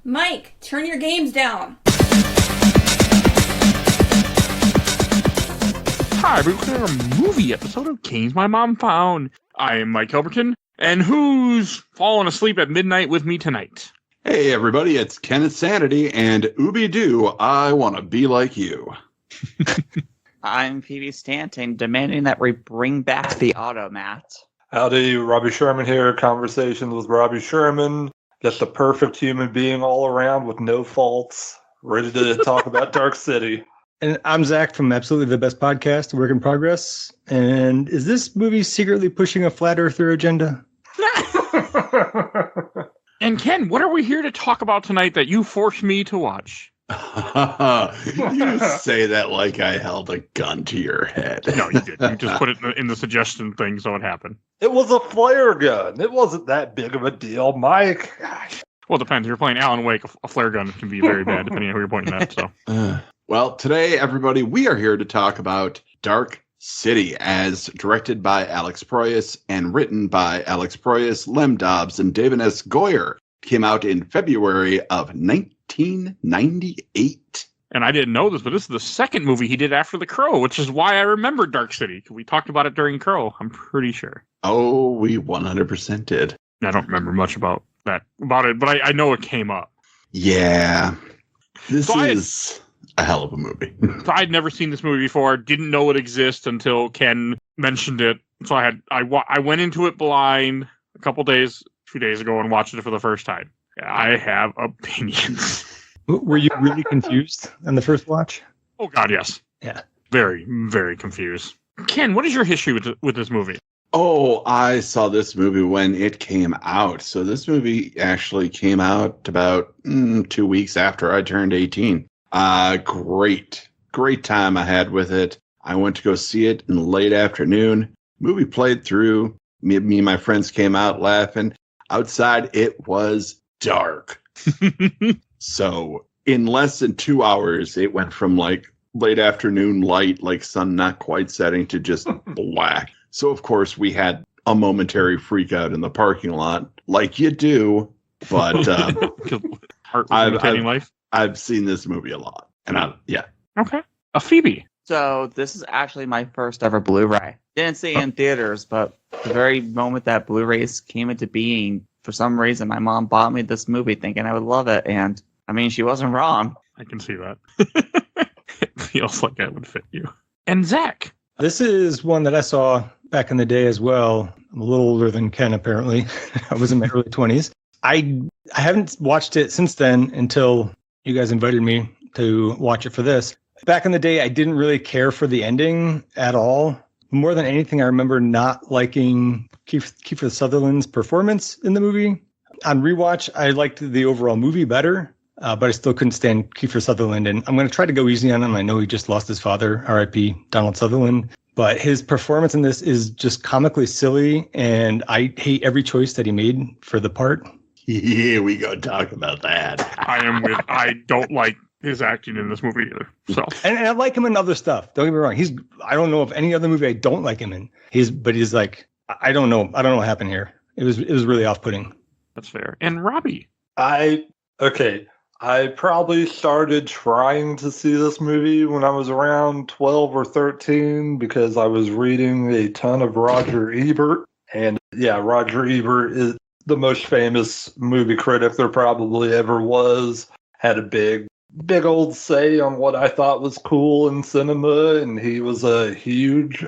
Mike, turn your games down. Hi, we're looking at a movie episode of Games My Mom Found. I am Mike Albertin, and who's falling asleep at midnight with me tonight? Hey everybody, it's Kenneth Sanity, and ooby-doo, I want to be like you. I'm Phoebe Stanton, demanding that we bring back the automat. Howdy, Robbie Sherman here. Conversations with Robbie Sherman. Just the perfect human being all around with no faults. Ready to talk about Dark City. And I'm Zach from Absolutely the Best Podcast, Work in Progress. And is this movie secretly pushing a flat earther agenda? And Ken, what are we here to talk about tonight that you forced me to watch? You say that like I held a gun to your head. No, you didn't. You just put it in the suggestion thing, so it happened. It was a flare gun. It wasn't that big of a deal, Mike. Gosh. Well, it depends. If you're playing Alan Wake, a flare gun can be very bad, depending on who you're pointing at. So, well, today, everybody, we are here to talk about Dark City, as directed by Alex Proyas and written by Alex Proyas, Lem Dobbs, and David S. Goyer. Came out in February of 1998. And I didn't know this, but this is the second movie he did after The Crow, which is why I remember Dark City. We talked about it during Crow, I'm pretty sure. Oh, we 100% did. I don't remember much about it, but I know it came up. Yeah. This is a hell of a movie. So I'd never seen this movie before, didn't know it existed until Ken mentioned it. So I went into it blind a couple days, 2 days ago, and watched it for the first time. I have opinions. Were you really confused on the first watch? Oh, God, yes. Yeah. Very, very confused. Ken, what is your history with this movie? Oh, I saw this movie when it came out. So this movie actually came out about 2 weeks after I turned 18. Great time I had with it. I went to go see it in the late afternoon. Movie played through. Me and my friends came out laughing. Outside, it was dark. So in less than 2 hours, it went from like late afternoon light, like sun not quite setting, to just black. So, of course, we had a momentary freak out in the parking lot, like you do. But I've seen this movie a lot. And yeah. Okay. A Phoebe. So this is actually my first ever Blu-ray. Didn't see it in theaters, but the very moment that Blu-rays came into being, for some reason, my mom bought me this movie thinking I would love it. And, I mean, she wasn't wrong. I can see that. It feels like that would fit you. And Zach. This is one that I saw back in the day as well. I'm a little older than Ken, apparently. I was in my early 20s. I haven't watched it since then until you guys invited me to watch it for this. Back in the day, I didn't really care for the ending at all. More than anything, I remember not liking Kiefer Sutherland's performance in the movie. On rewatch, I liked the overall movie better, but I still couldn't stand Kiefer Sutherland. And I'm going to try to go easy on him. I know he just lost his father, R.I.P. Donald Sutherland. But his performance in this is just comically silly, and I hate every choice that he made for the part. Here we go talk about that. I don't like his acting in this movie either. So, and I like him in other stuff. Don't get me wrong. I don't know of any other movie I don't like him in. But he's like, I don't know what happened here. It was really off-putting. That's fair. And Robbie. I probably started trying to see this movie when I was around 12 or 13 because I was reading a ton of Roger Ebert. And yeah, Roger Ebert is the most famous movie critic there probably ever was. Had a big old say on what I thought was cool in cinema, and he was a huge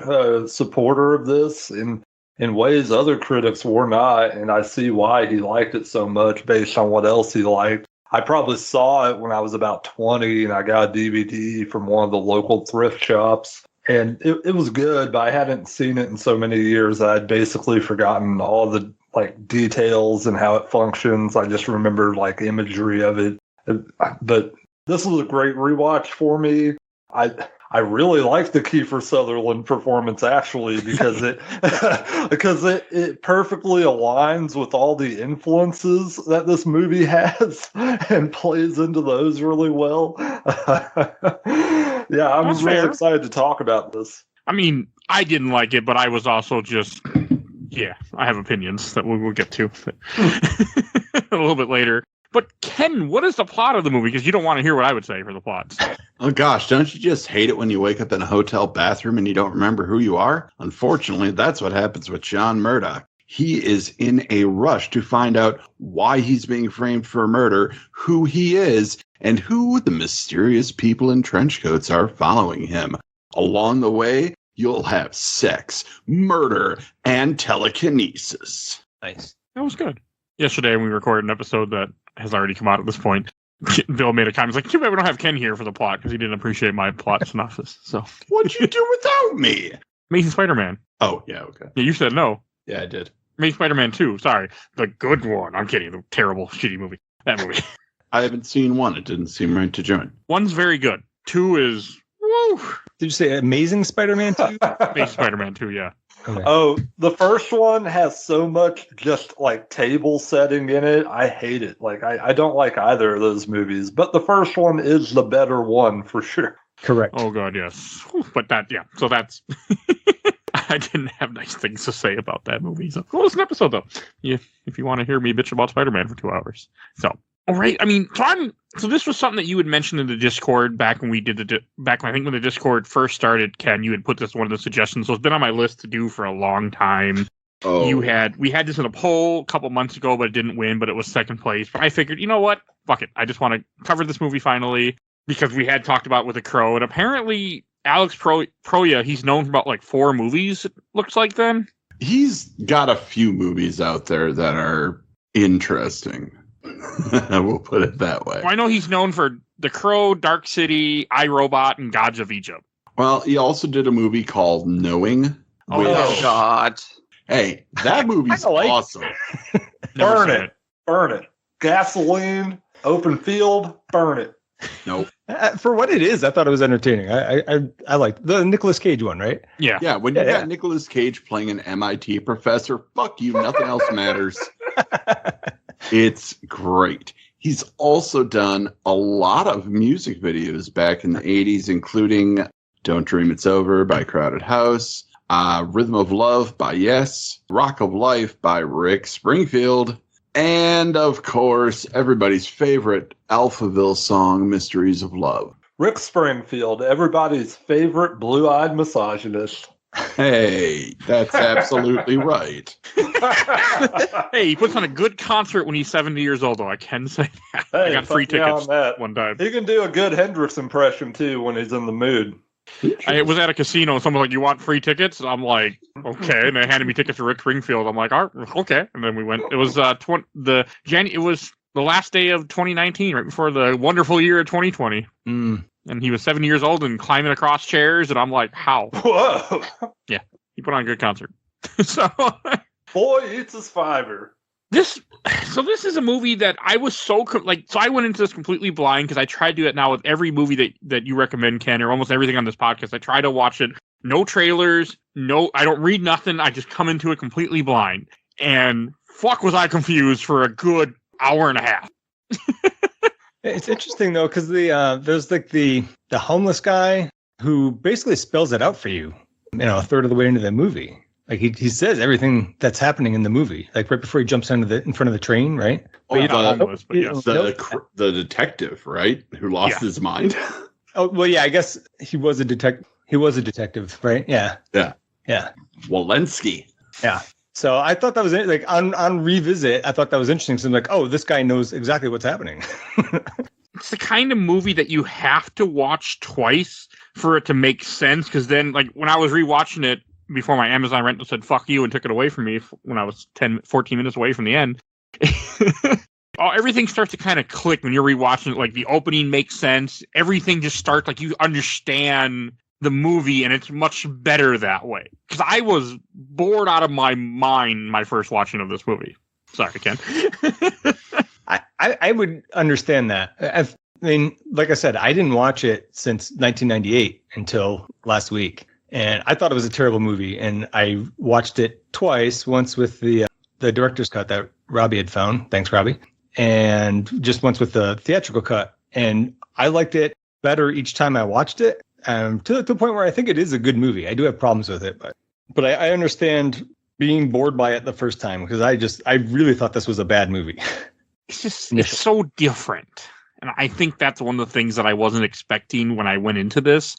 supporter of this in ways other critics were not, and I see why he liked it so much based on what else he liked. I probably saw it when I was about 20, and I got a DVD from one of the local thrift shops, and it was good, but I hadn't seen it in so many years I'd basically forgotten all the details and how it functions. I just remember imagery of it. But this was a great rewatch for me. I really like the Kiefer Sutherland performance actually because it perfectly aligns with all the influences that this movie has and plays into those really well. Yeah, I'm really excited to talk about this. I mean, I didn't like it, but I was also just I have opinions that we'll get to a little bit later. But Ken, what is the plot of the movie? Because you don't want to hear what I would say for the plots. Oh gosh, don't you just hate it when you wake up in a hotel bathroom and you don't remember who you are? Unfortunately, that's what happens with John Murdoch. He is in a rush to find out why he's being framed for murder, who he is, and who the mysterious people in trench coats are following him. Along the way, you'll have sex, murder, and telekinesis. Nice. That was good. Yesterday, we recorded an episode that has already come out at this point. Bill made a comment. He's like, too bad we don't have Ken here for the plot because he didn't appreciate my plot synopsis. So, What'd you do without me? Amazing Spider-Man. Oh, yeah, okay. Yeah, you said no. Yeah, I did. Amazing Spider-Man 2. Sorry. The good one. I'm kidding. The terrible, shitty movie. That movie. I haven't seen one. It didn't seem right to join. One's very good. 2 is... Woo! Did you say Amazing Spider-Man 2? Amazing Spider-Man 2, yeah. Okay. Oh, the first one has so much just like table setting in it. I hate it. Like I don't like either of those movies, but the first one is the better one for sure. Correct. Oh, God, yes. Whew, but that, yeah. So that's... I didn't have nice things to say about that movie. So, cool, it's an episode, though. Yeah, if you want to hear me bitch about Spider-Man for 2 hours. So, all right. I mean, so this was something that you had mentioned in the Discord back when we did I think when the Discord first started, Ken, you had put this one of the suggestions. So it's been on my list to do for a long time. Oh, We had this in a poll a couple months ago, but it didn't win, but it was second place. But I figured, you know what? Fuck it. I just want to cover this movie finally because we had talked about it with The Crow, and apparently Alex Proya, he's known for about like 4 movies, it looks like then. he's got a few movies out there that are interesting. We'll put it that way. Well, I know he's known for The Crow, Dark City, I, Robot, and Gods of Egypt. Well, he also did a movie called Knowing. Oh, which- Oh God. Hey, that movie's I like it. awesome. Never Burn seen it. Burn it. Gasoline, open field, burn it. Nope. For what it is, I thought it was entertaining. I liked the Nicolas Cage one, right? Yeah. Yeah, when you Yeah, got Nicolas Cage playing an MIT professor, fuck you, nothing else matters. It's great. He's also done a lot of music videos back in the 80s, including Don't Dream It's Over by Crowded House, Rhythm of Love by Yes, Rock of Life by Rick Springfield, and of course, everybody's favorite Alphaville song, Mysteries of Love. Rick Springfield, everybody's favorite blue-eyed misogynist. Hey, that's absolutely right. Hey, he puts on a good concert when he's 70 years old, though. I can say that. I Hey, got free fuck yeah tickets on that. one time. He can do a good Hendrix impression too when he's in the mood. I was at a casino and someone was like, "You want free tickets?" And I'm like, "Okay." And they handed me tickets to Rick Springfield. I'm like, "All right, okay." And then we went. It was It was the last day of 2019, right before the wonderful year of 2020. Mm. And he was 70 years old and climbing across chairs. And I'm like, "How?" Whoa. He put on a good concert. So Boy eats his fiber. this is a movie that I was so I went into this completely blind because I tried to do it now with every movie that you recommend, Ken, or almost everything on this podcast. I try to watch it. No trailers. I don't read nothing. I just come into it completely blind. And fuck was I confused for a good hour and a half. It's interesting though, because there's like the homeless guy who basically spells it out for you. A third of the way into the movie. Like he says everything that's happening in the movie, like right before he jumps in front of the train, right? Oh, But not homeless, but yes. the detective, yeah, who lost his mind. Oh well, yeah. I guess he was a detective. He was a detective, right? Yeah. Yeah. Yeah. Walensky. Yeah. So I thought that was like on revisit. I thought that was interesting. So I'm like, oh, this guy knows exactly what's happening. It's the kind of movie that you have to watch twice for it to make sense. Because then, like, when I was rewatching it before my Amazon rental said "fuck you" and took it away from me when I was 14 minutes away from the end, everything starts to kind of click when you're rewatching it. Like, the opening makes sense. Everything just starts like you understand the movie, and it's much better that way. Because I was bored out of my mind my first watching of this movie. Sorry, Ken. I would understand that. I mean, like I said, I didn't watch it since 1998 until last week, and I thought it was a terrible movie. And I watched it twice, once with the director's cut that Robbie had found. Thanks, Robbie. And just once with the theatrical cut. And I liked it better each time I watched it, to the point where I think it is a good movie. I do have problems with it, but I understand being bored by it the first time, because I really thought this was a bad movie. it's so different. And I think that's one of the things that I wasn't expecting when I went into this.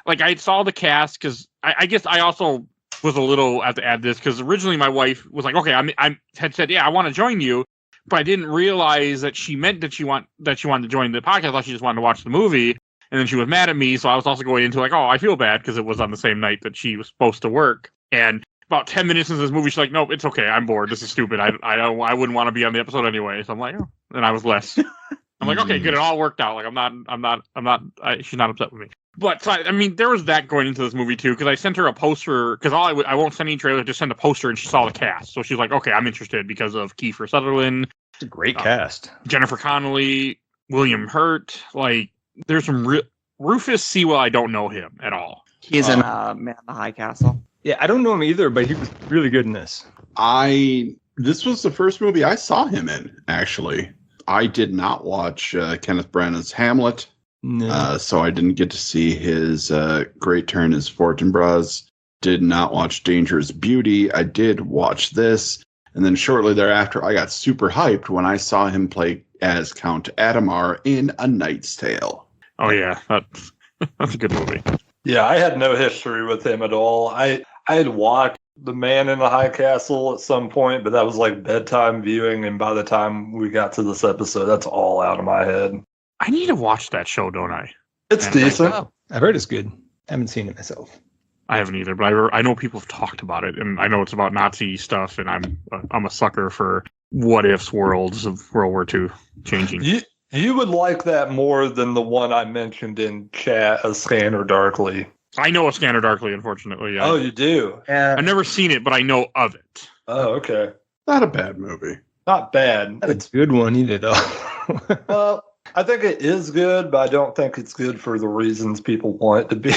Like, I saw the cast because I guess I also was a little, I have to add this, because originally my wife was like, okay, I had said, yeah, I want to join you. But I didn't realize that she meant that she wanted to join the podcast. I thought she just wanted to watch the movie. And then she was mad at me. So I was also going into like, oh, I feel bad because it was on the same night that she was supposed to work. And about 10 minutes into this movie, she's like, nope, it's okay. I'm bored. This is stupid. I wouldn't want to be on the episode anyway. So I'm like, oh. And I was less. I'm like, okay, good. It all worked out. Like, she's not upset with me. But, so, I mean, there was that going into this movie, too, because I sent her a poster, because I won't send any trailer, just send a poster, and she saw the cast. So she's like, okay, I'm interested because of Kiefer Sutherland. It's a great cast. Jennifer Connelly, William Hurt. Like, there's some Rufus Sewell, I don't know him at all. He's in Man in the High Castle. Yeah, I don't know him either, but he was really good in this. This was the first movie I saw him in, actually. I did not watch Kenneth Branagh's Hamlet, so I didn't get to see his great turn as Fortinbras. Did not watch Dangerous Beauty. I did watch this, and then shortly thereafter, I got super hyped when I saw him play as Count Adamar in A Knight's Tale. Oh yeah, that's a good movie. Yeah, I had no history with him at all. I had watched The Man in the High Castle at some point, but that was like bedtime viewing, and by the time we got to this episode, that's all out of my head. I need to watch that show, don't I? It's decent. I've heard it's good. I haven't seen it myself. I haven't either, but I know people have talked about it, and I know it's about Nazi stuff, and I'm a sucker for what ifs worlds of World War II changing. You would like that more than the one I mentioned in chat, A Scanner Darkly. I know A Scanner Darkly, unfortunately. Oh, you do? I've never seen it, but I know of it. Oh, okay. Not a bad movie. Not bad. Not a good one either, though. Well, I think it is good, but I don't think it's good for the reasons people want it to be.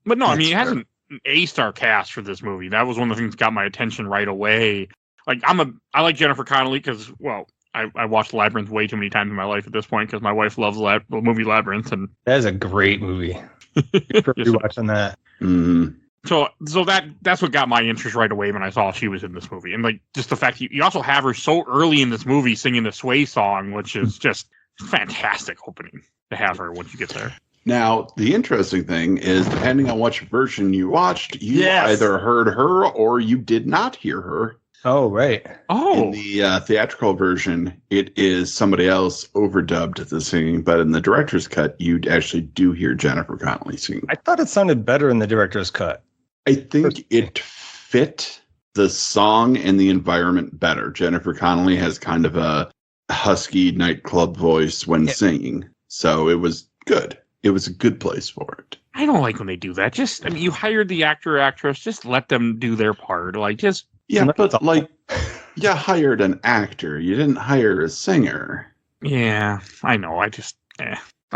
But no, I mean, it has an A-star cast for this movie. That was one of the things that got my attention right away. Like, I like Jennifer Connelly because, well, I watched Labyrinth way too many times in my life at this point because my wife loves the movie Labyrinth. And that is a great movie. You're watching that. Mm-hmm. So that's what got my interest right away when I saw she was in this movie. And like just the fact you also have her so early in this movie singing the Sway song, which is just fantastic opening to have her once you get there. Now, the interesting thing is, depending on which version you watched, you either heard her or you did not hear her. Oh, right. Oh. In the theatrical version, it is somebody else overdubbed the singing, but in the director's cut, you actually do hear Jennifer Connelly singing. I thought it sounded better in the director's cut. I think it fit the song and the environment better. Jennifer Connelly has kind of a husky nightclub voice when singing, so it was good. It was a good place for it. I don't like when they do that. You hired the actor or actress, just let them do their part. Like, just... Yeah, but like, you hired an actor. You didn't hire a singer. Yeah, I know. I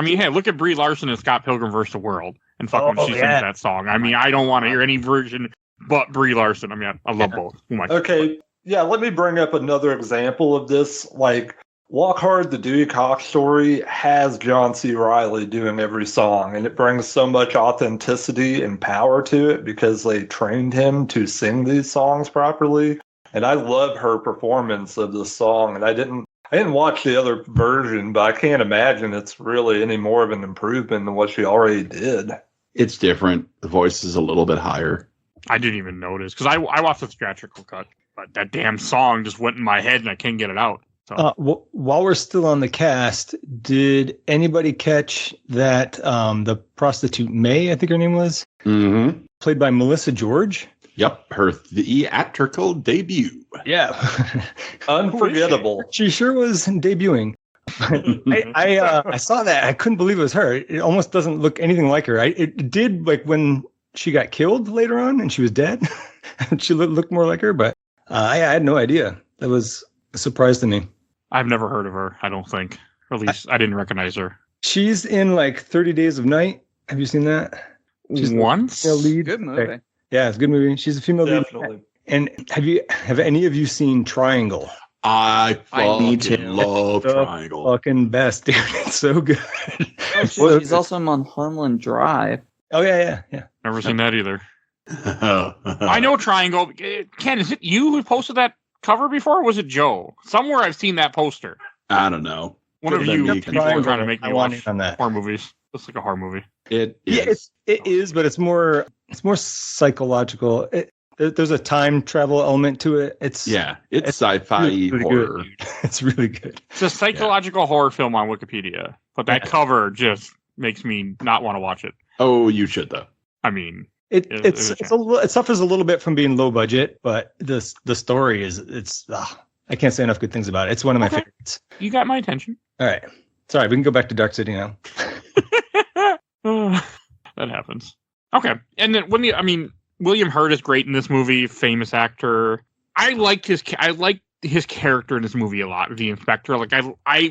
mean, hey, look at Brie Larson and Scott Pilgrim vs. the World. And fucking she sings that song. I mean, I don't want to hear any version but Brie Larson. I mean, I love both. Okay, yeah, let me bring up another example of this. Like, Walk Hard, the Dewey Cox story has John C. Reilly doing every song, and it brings so much authenticity and power to it because they trained him to sing these songs properly. And I love her performance of the song. And I didn't watch the other version, but I can't imagine it's really any more of an improvement than what she already did. It's different. The voice is a little bit higher. I didn't even notice because I watched the theatrical cut, but that damn song just went in my head and I can't get it out. So. While we're still on the cast, did anybody catch that the prostitute May, I think her name was, played by Melissa George? Yep, her theatrical debut. Yeah. Unforgettable. She sure was debuting. I saw that. I couldn't believe it was her. It almost doesn't look anything like her. It did, like when she got killed later on and she was dead. She looked more like her, but I had no idea. That was a surprise to me. I've never heard of her, I don't think. Or at least I didn't recognize her. She's in like 30 Days of Night. Have you seen that? She's once? The lead. Good movie. Okay. Yeah, it's a good movie. She's a female Definitely. lead. And have any of you seen Triangle? I need to. love The Triangle. Fucking best, dude. It's so good. She's also on Mulholland Drive. Oh, yeah. Never seen that either. I know Triangle. Ken, is it you who posted that cover before? Or was it Joe? Somewhere I've seen that poster. I don't know. One of you people are trying to make me watch on that. horror movies. It's like a horror movie. It is. Yeah, it is, but it's more psychological. There's a time travel element to it. It's sci-fi really horror. good. It's really good. It's a psychological horror film on Wikipedia, but that cover just makes me not want to watch it. Oh, you should though. I mean, It suffers a little bit from being low budget, but the story is I can't say enough good things about it. It's one of my favorites. You got my attention. All right, sorry, we can go back to Dark City now. That happens. Okay, and then William Hurt is great in this movie, famous actor. I liked his character in this movie a lot, the inspector. Like that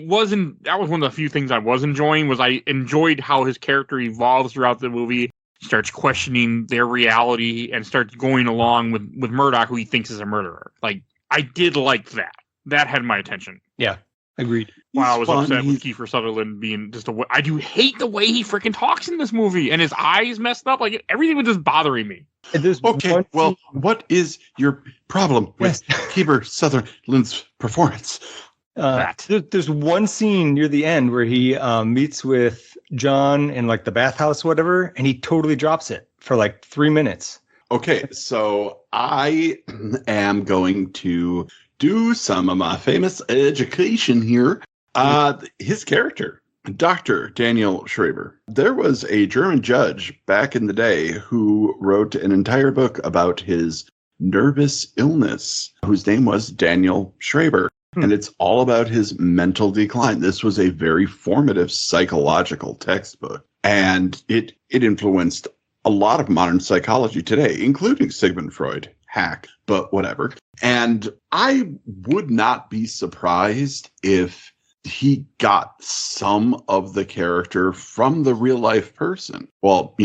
was one of the few things I was enjoying, was I enjoyed how his character evolves throughout the movie, starts questioning their reality and starts going along with Murdoch, who he thinks is a murderer. Like, I did like that. That had my attention. Yeah, agreed. Wow, I was upset with Kiefer Sutherland being just I do hate the way he freaking talks in this movie, and his eyes messed up. Like, everything was just bothering me. Okay, well, what is your problem with Kiefer Sutherland's performance? There's one scene near the end where he meets with John in like the bathhouse, whatever, and he totally drops it for like 3 minutes. Okay, so I am going to do some of my famous education here. His character, Dr. Daniel Schreiber. There was a German judge back in the day who wrote an entire book about his nervous illness, whose name was Daniel Schreiber. And it's all about his mental decline. This was a very formative psychological textbook. And it influenced a lot of modern psychology today, including Sigmund Freud, hack, but whatever. And I would not be surprised if he got some of the character from the real life person. Well,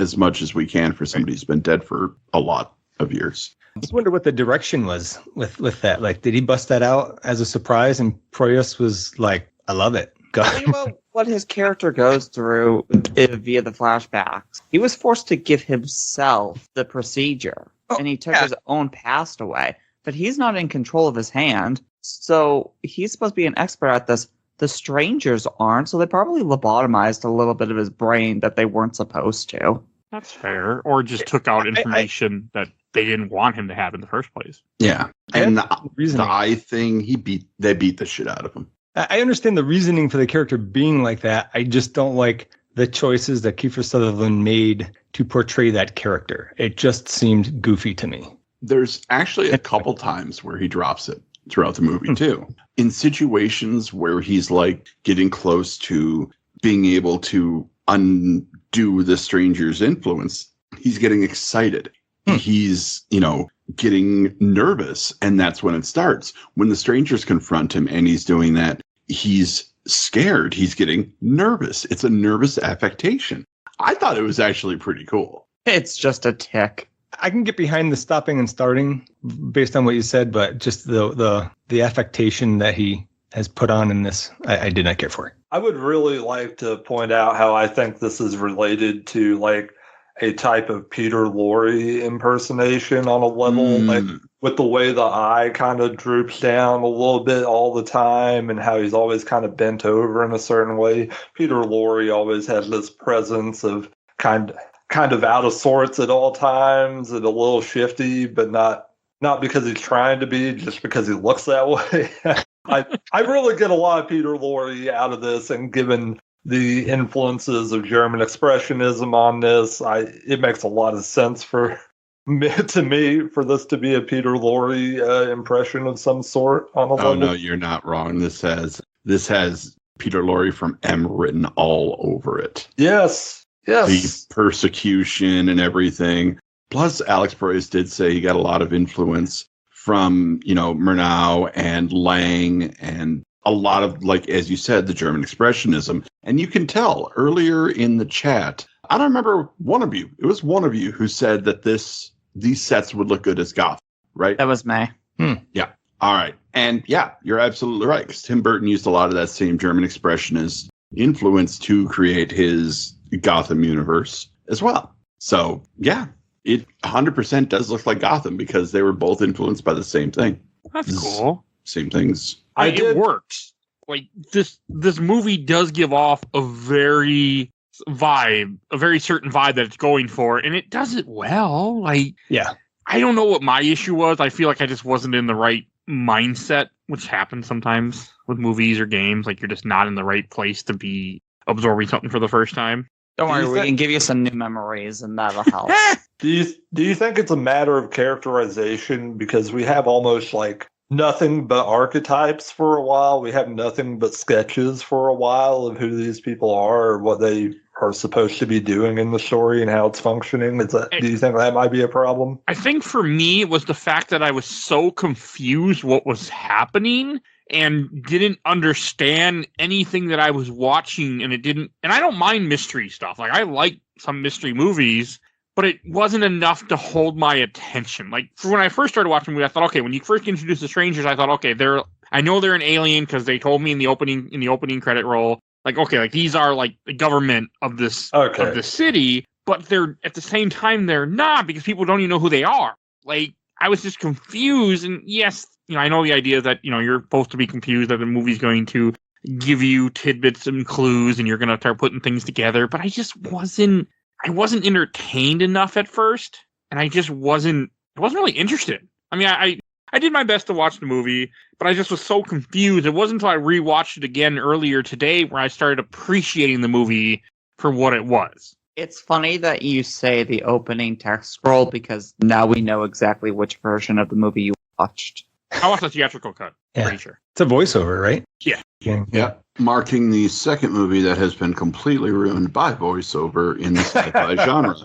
as much as we can for somebody who's been dead for a lot of years. I just wonder what the direction was with that. Like, did he bust that out as a surprise? And Proyas was like, I love it. What his character goes through via the flashbacks, he was forced to give himself the procedure, and he took his own past away. But he's not in control of his hand, so he's supposed to be an expert at this. The strangers aren't, so they probably lobotomized a little bit of his brain that they weren't supposed to. That's fair. Or just took out information that they didn't want him to have in the first place. Yeah. And the eye thing, they beat the shit out of him. I understand the reasoning for the character being like that. I just don't like the choices that Kiefer Sutherland made to portray that character. It just seemed goofy to me. There's actually a couple times where he drops it throughout the movie, too. In situations where he's like getting close to being able to undo the stranger's influence, he's getting excited. He's, getting nervous, and that's when it starts. When the strangers confront him and he's doing that, he's scared. He's getting nervous. It's a nervous affectation. I thought it was actually pretty cool. It's just a tick. I can get behind the stopping and starting based on what you said, but just the affectation that he has put on in this, I did not care for. I would really like to point out how I think this is related to like a type of Peter Lorre impersonation on a level, like with the way the eye kind of droops down a little bit all the time and how he's always kind of bent over in a certain way. Peter Lorre always had this presence of kind of out of sorts at all times and a little shifty, but not because he's trying to be, just because he looks that way. I really get a lot of Peter Lorre out of this, and given the influences of German expressionism on this, it makes a lot of sense to me for this to be a Peter Lorre impression of some sort on a level. Oh no, you're not wrong. This has Peter Lorre from M written all over it. Yes. The persecution and everything. Plus, Alex Proyas did say he got a lot of influence from, Murnau and Lang and a lot of, like, as you said, the German expressionism. And you can tell earlier in the chat, I don't remember it was one of you who said that these sets would look good as goth, right? That was me. Yeah. All right. And yeah, you're absolutely right, because Tim Burton used a lot of that same German expressionist influence to create his Gotham universe as well. So yeah, it 100% does look like Gotham because they were both influenced by the same thing. That's This- cool. Same things. It works. Like this movie does give off a very certain vibe that it's going for, and it does it well. Like, Yeah. I don't know what my issue was. I feel like I just wasn't in the right mindset, which happens sometimes with movies or games. Like, you're just not in the right place to be absorbing something for the first time. Don't Do worry, you we think- can give you some new memories, and that'll help. Do you think it's a matter of characterization? Because we have almost like nothing but archetypes for a while. We have nothing but sketches for a while of who these people are or what they are supposed to be doing in the story and how it's functioning. Do you think that might be a problem? I think for me, it was the fact that I was so confused what was happening and didn't understand anything that I was watching, and I don't mind mystery stuff. Like, I like some mystery movies, but it wasn't enough to hold my attention. Like, when I first started watching the movie, I thought, okay, when you first introduce the strangers, I thought, okay, I know they're an alien because they told me in the opening credit roll, like, okay, like these are like the government of this of the city, but they're at the same time they're not, because people don't even know who they are. Like, I was just confused, and yes, I know the idea that you're supposed to be confused, that the movie's going to give you tidbits and clues, and you're going to start putting things together. But I just wasn't entertained enough at first, and I wasn't really interested. I mean, I did my best to watch the movie, but I just was so confused. It wasn't until I rewatched it again earlier today where I started appreciating the movie for what it was. It's funny that you say the opening text scroll, because now we know exactly which version of the movie you watched. I watched the theatrical cut, pretty sure. It's a voiceover, right? Yeah. Yeah. Marking the second movie that has been completely ruined by voiceover in the sci-fi genre.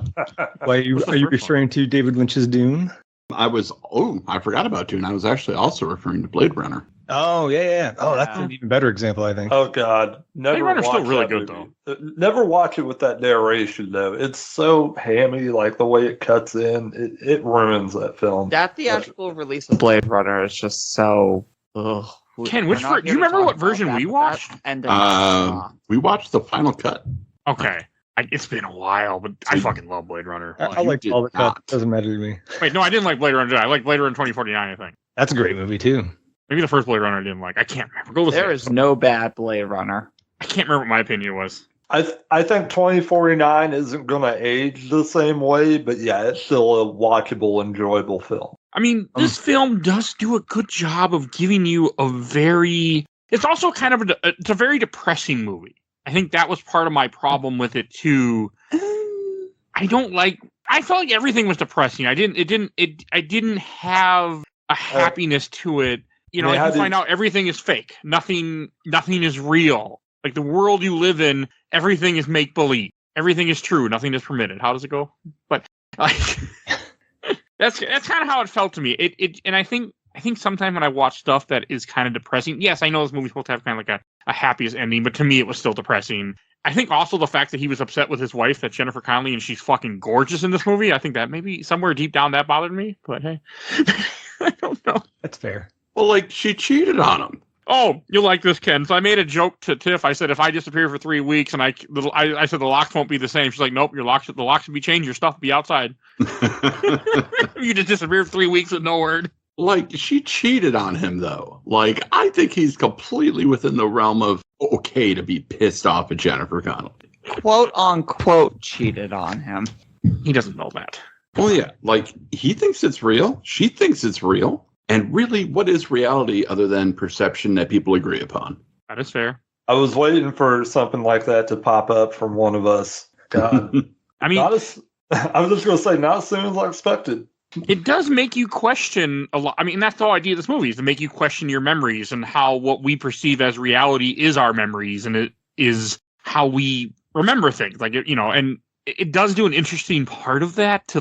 Why are you referring to David Lynch's Dune? I forgot about Dune. I was actually also referring to Blade Runner. Oh, yeah. Oh, that's an even better example, I think. Oh God, never. Blade Runner's still watch really that good movie. Never watch it with that narration though. It's so hammy, like the way it cuts in. It ruins that film. That theatrical release of Blade Runner is just so. Ugh. Ken, We're not do here you to remember talk what about version that, we but watched? that ending- We watched the final cut. Okay. It's been a while, but I fucking love Blade Runner. I you like did all the not. cuts. Doesn't matter to me. Wait, no, I didn't like Blade Runner. I like Blade Runner 2049, I think. That's a great movie, too. Maybe the first Blade Runner I didn't like. I can't remember. Go listen. There is no bad Blade Runner. I can't remember what my opinion was. I think 2049 isn't going to age the same way, but yeah, it's still a watchable, enjoyable film. I mean, this film does do a good job of giving you it's also kind of it's a very depressing movie. I think that was part of my problem with it too. I felt like everything was depressing. I didn't have a happiness to it. You find out everything is fake. Nothing is real. Like, the world you live in, everything is make believe. Everything is true. Nothing is permitted. How does it go? But like, that's kind of how it felt to me. And I think sometimes when I watch stuff that is kind of depressing, yes, I know this movie's supposed to have kind of like a happiest ending, but to me it was still depressing. I think also the fact that he was upset with his wife, that Jennifer Connelly, and she's fucking gorgeous in this movie. I think that maybe somewhere deep down that bothered me. But hey, I don't know. That's fair. Well, like, she cheated on him. Oh, you'll like this, Ken. So I made a joke to Tiff. I said, if I disappear for 3 weeks, and I said the locks won't be the same. She's like, nope, the locks should be changed. Your stuff will be outside. You just disappear for 3 weeks with no word. Like, she cheated on him, though. Like, I think he's completely within the realm of okay to be pissed off at Jennifer Connelly. Quote unquote cheated on him. He doesn't know that. Well, yeah, like, he thinks it's real. She thinks it's real. And really, what is reality other than perception that people agree upon? That is fair. I was waiting for something like that to pop up from one of us. God. I mean, I was just going to say, not as soon as I expected. it does make you question a lot. I mean, that's the whole idea of this movie, is to make you question your memories and how what we perceive as reality is our memories, and it is how we remember things. Like, and it does do an interesting part of that to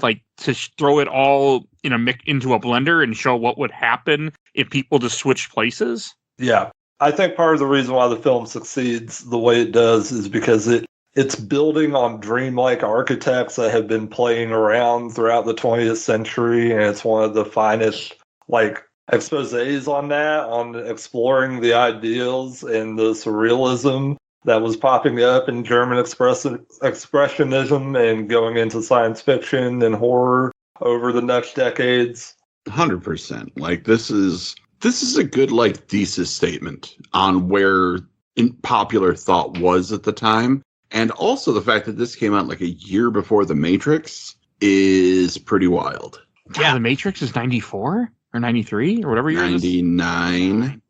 throw it all into a blender and show what would happen if people just switched places. Yeah. I think part of the reason why the film succeeds the way it does is because it's building on dreamlike architects that have been playing around throughout the 20th century, and it's one of the finest exposés on that, on exploring the ideals and the surrealism that was popping up in German expressionism and going into science fiction and horror over the next decades. 100%. Like, this is This is a good thesis statement on where popular thought was at the time, and also the fact that this came out a year before The Matrix is pretty wild. Yeah, The Matrix is 94 or 93 or whatever year. 99.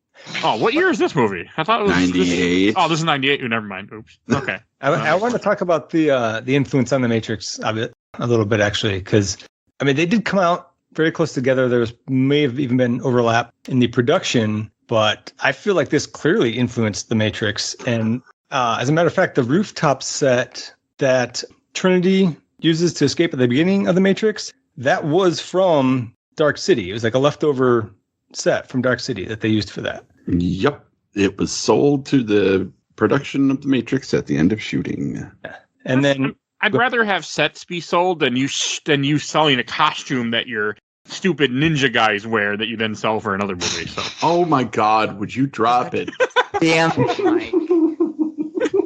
Oh, what year is this movie? I thought it was 98. This is 98. Oh, never mind. Oops. Okay. I want to talk about the influence on The Matrix of it a little bit, actually, because they did come out very close together. May have even been overlap in the production, but I feel like this clearly influenced The Matrix. And as a matter of fact, the rooftop set that Trinity uses to escape at the beginning of The Matrix, that was from Dark City. It was a leftover set from Dark City that they used for that. Yep. It was sold to the production of The Matrix at the end of shooting. Yeah. And then I'd rather have sets be sold than you selling a costume that your stupid ninja guys wear that you then sell for another movie. So. Oh my God! Would you drop it? Damn, Mike.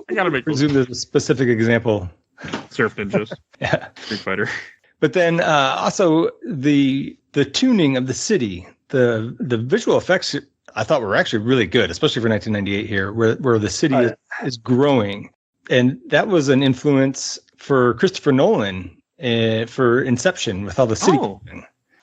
I gotta make presume there's a specific example. Surf Ninjas. Yeah. Street Fighter. But then also the tuning of the city, the visual effects I thought were actually really good, especially for 1998 here, where the city is growing, and that was an influence for Christopher Nolan for Inception with all the city.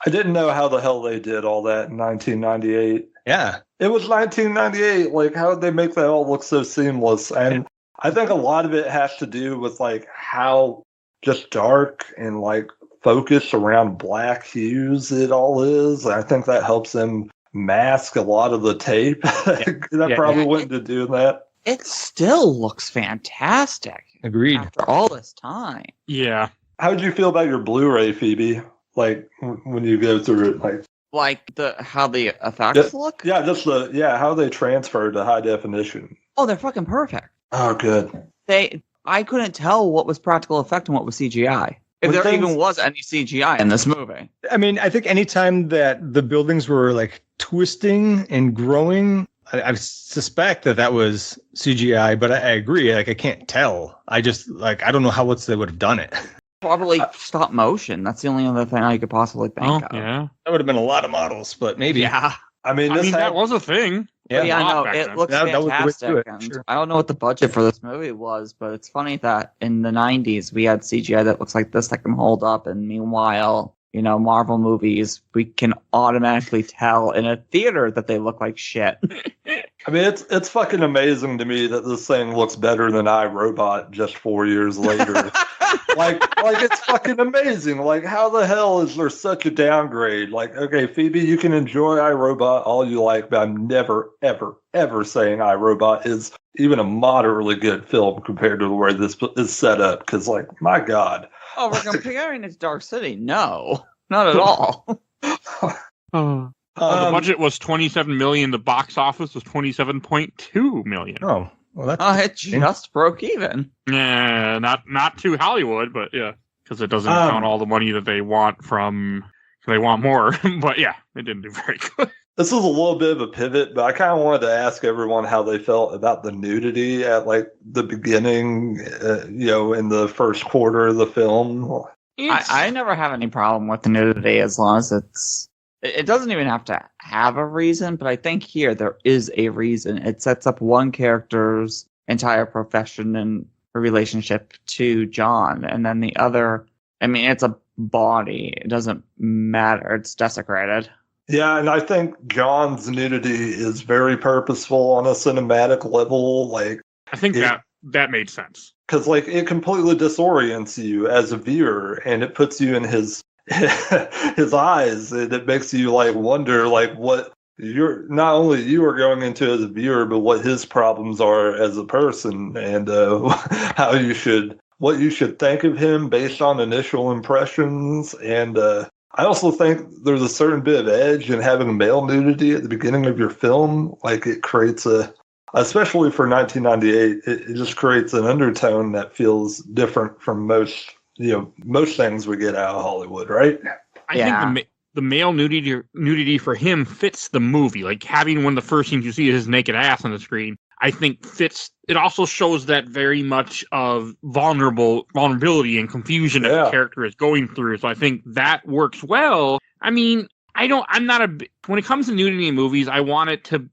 I didn't know how the hell they did all that in 1998. Yeah. It was 1998. How did they make that all look so seamless? And I think a lot of it has to do with how just dark and focused around black hues it all is. I think that helps them mask a lot of the tape. That probably went into doing that. It still looks fantastic. Agreed. After all this time. Yeah. How did you feel about your Blu-ray, Phoebe? When you go through it, how the effects look? Yeah, just how they transferred to high definition. Oh, they're fucking perfect. Oh, good. I couldn't tell what was practical effect and what was CGI. If there even was any CGI in this movie. I think anytime that the buildings were twisting and growing, I suspect that was CGI, but I agree. I can't tell. I just I don't know how else they would have done it. Probably stop motion. That's the only other thing I could possibly think of. Yeah. That would have been a lot of models, but maybe. Yeah. That was a thing. Yeah, I know. It looks fantastic. Sure. I don't know what the budget for this movie was, but it's funny that in the 90s we had CGI that looks like this that can hold up, and meanwhile, Marvel movies, we can automatically tell in a theater that they look like shit. It's fucking amazing to me that this thing looks better than iRobot just 4 years later. It's fucking amazing. How the hell is there such a downgrade? Okay, Phoebe, you can enjoy iRobot all you like, but I'm never, ever, ever saying iRobot is even a moderately good film compared to where this is set up. Because, my God. Oh, we're comparing it to Dark City? No, not at all. The budget was $27 million. The box office was $27.2 million. Oh, well, that's it just broke even. Yeah, not to Hollywood, but yeah, because it doesn't count all the money that they want from. They want more, but yeah, they didn't do very good. This is a little bit of a pivot, but I kind of wanted to ask everyone how they felt about the nudity at the beginning, in the first quarter of the film. I never have any problem with the nudity as long as it doesn't even have to have a reason, but I think here there is a reason. It sets up one character's entire profession and relationship to John, and then the other, it's a body. It doesn't matter. It's desecrated. Yeah, and I think John's nudity is very purposeful on a cinematic level. I think that made sense. Because it completely disorients you as a viewer, and it puts you in his eyes, and it makes you wonder what you're not only you are going into as a viewer, but what his problems are as a person, and what you should think of him based on initial impressions. And I also think there's a certain bit of edge in having male nudity at the beginning of your film. It creates especially for 1998, it just creates an undertone that feels different from most things we get out of Hollywood, right? I think the male nudity for him fits the movie. Having one of the first things you see is his naked ass on the screen, I think fits. It also shows that very much of vulnerability and confusion that the character is going through. So I think that works well. I'm not when it comes to nudity in movies, I want it to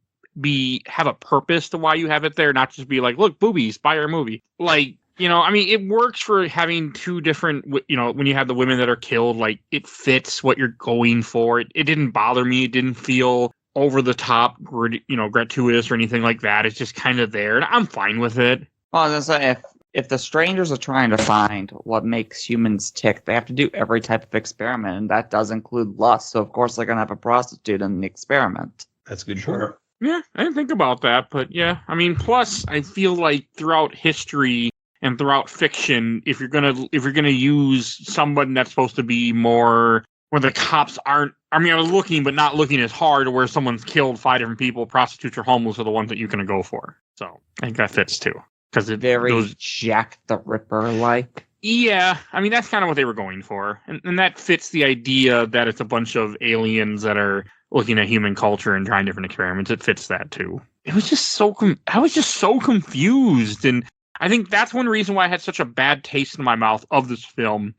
have a purpose to why you have it there, not just be like, look, boobies, buy our movie. Like, I mean, it works for having two different, when you have the women that are killed, like, it fits what you're going for. It didn't bother me. It didn't feel over the top, gratuitous or anything like that. It's just kind of there, and I'm fine with it. Well, I was gonna say, if the strangers are trying to find what makes humans tick, they have to do every type of experiment, and that does include lust. So, of course, they're going to have a prostitute in the experiment. That's a good. Sure. Yeah, I didn't think about that, but yeah. I mean, plus, I feel like throughout history and throughout fiction, if you're gonna use someone that's supposed to be more where the cops aren't. I mean, I was looking, but not looking as hard, where someone's killed 5 different people, prostitutes or homeless are the ones that you're gonna go for. So I think that fits too. Because Very Jack the Ripper-like. Yeah, I mean, that's kind of what they were going for. And that fits the idea that it's a bunch of aliens that are looking at human culture and trying different experiments. It fits that, too. It was just I was just so confused. And I think that's one reason why I had such a bad taste in my mouth of this film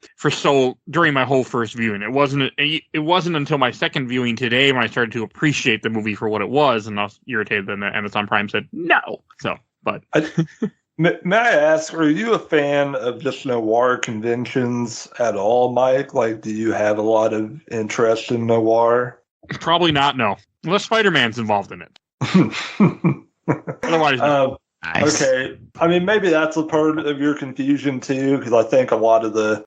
during my whole first viewing. It wasn't until my second viewing today when I started to appreciate the movie for what it was, and I was irritated that Amazon Prime said no. So, but... May I ask, are you a fan of just noir conventions at all, Mike? Like, do you have a lot of interest in noir? Probably not, no. Unless Spider-Man's involved in it. Otherwise, no. Nice. Okay. I mean, maybe that's a part of your confusion, too, because I think a lot of the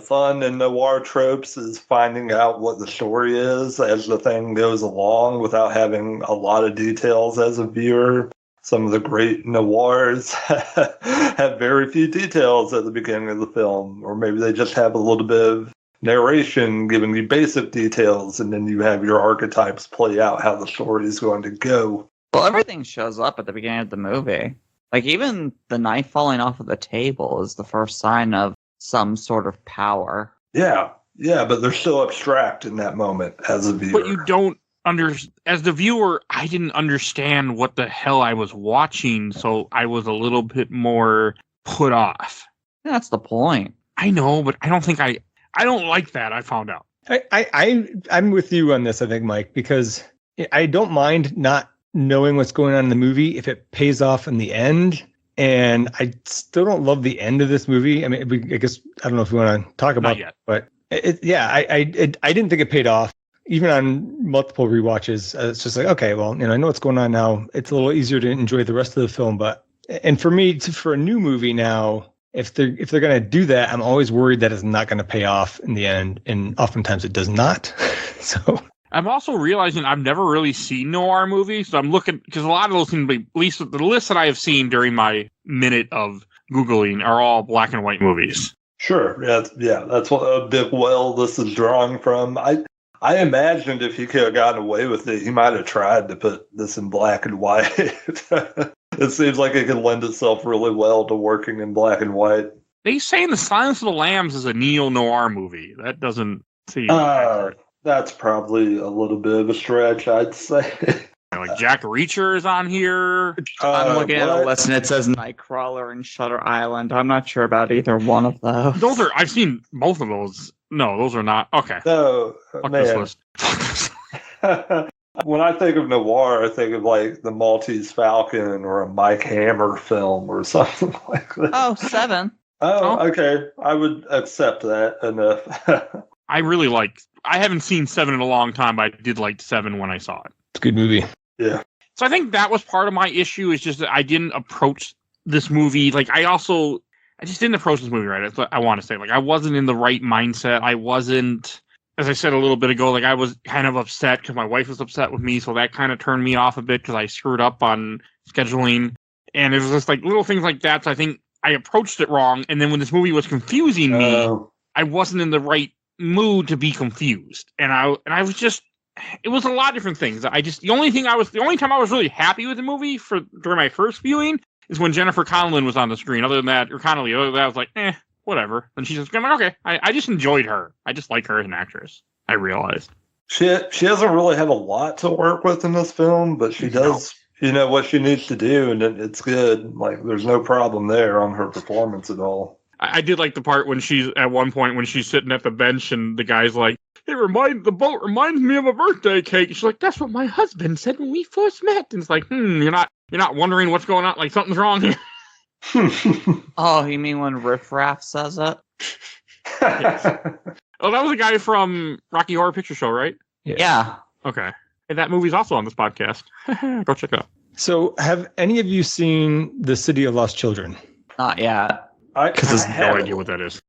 fun in noir tropes is finding out what the story is as the thing goes along without having a lot of details as a viewer. Some of the great noirs have very few details at the beginning of the film, or maybe they just have a little bit of narration giving you basic details, and then you have your archetypes play out how the story is going to go. Well, everything shows up at the beginning of the movie. Like, even the knife falling off of the table is the first sign of some sort of power. Yeah, but they're still abstract in that moment as a viewer. But you don't as the viewer, I didn't understand what the hell I was watching, so I was a little bit more put off. That's the point. I know, but I don't think I don't like that. I found out. I'm with you on this, I think, Mike, because I don't mind not knowing what's going on in the movie if it pays off in the end. And I still don't love the end of this movie. I mean, I guess I don't know if we want to talk about it, but I didn't think it paid off. Even on multiple rewatches, it's just like, okay, well, I know what's going on now. It's a little easier to enjoy the rest of the film. And for me, for a new movie now, if they're going to do that, I'm always worried that it's not going to pay off in the end, and oftentimes it does not. So I'm also realizing I've never really seen noir movies, so I'm looking because a lot of those seem to be, at least the list that I have seen during my minute of Googling, are all black and white movies. Sure, yeah, that's what a big well this is drawing from. I imagined if he could have gotten away with it, he might have tried to put this in black and white. It seems like it can lend itself really well to working in black and white. They say The Silence of the Lambs is a neo-noir movie. That doesn't seem accurate. That's probably a little bit of a stretch, I'd say. Like Jack Reacher is on here. I'm looking at a list and it says Nightcrawler and Shutter Island. I'm not sure about either one of those. I've seen both of those. No, those are not. Okay. No, Fuck man. this list. When I think of noir, I think of like the Maltese Falcon or a Mike Hammer film or something like that. Oh, Seven. Oh, okay. I would accept that enough. I haven't seen Seven in a long time, but I did like Seven when I saw it. it's a good movie. Yeah. So I think that was part of my issue, is just that I didn't approach this movie. Like, I just didn't approach this movie right. That's what I want to say. Like, I wasn't in the right mindset. I wasn't, as I said a little bit ago, like, I was kind of upset because my wife was upset with me. So that kind of turned me off a bit because I screwed up on scheduling. And it was just like little things like that. So I think I approached it wrong. And then when this movie was confusing me, I wasn't in the right mood to be confused. And I was just, it was a lot of different things. The only time I was really happy with the movie during my first viewing is when Jennifer Connelly was on the screen. Other than that, I was like, whatever. And she's just I'm like, okay. I just enjoyed her. I just like her as an actress. I realized. She doesn't really have a lot to work with in this film, but she does, what she needs to do, and it's good. Like, there's no problem there on her performance at all. I did like the part when at one point when she's sitting at the bench and the guy's like, the boat reminds me of a birthday cake. She's like, that's what my husband said when we first met. And it's like, you're not wondering what's going on, like something's wrong here. Oh, you mean when Riff Raff says it? Oh, that was a guy from Rocky Horror Picture Show, right? Yeah. Okay. And that movie's also on this podcast. Go check it out. So, have any of you sseen The City of Lost Children? Not yet. I have no idea what that is.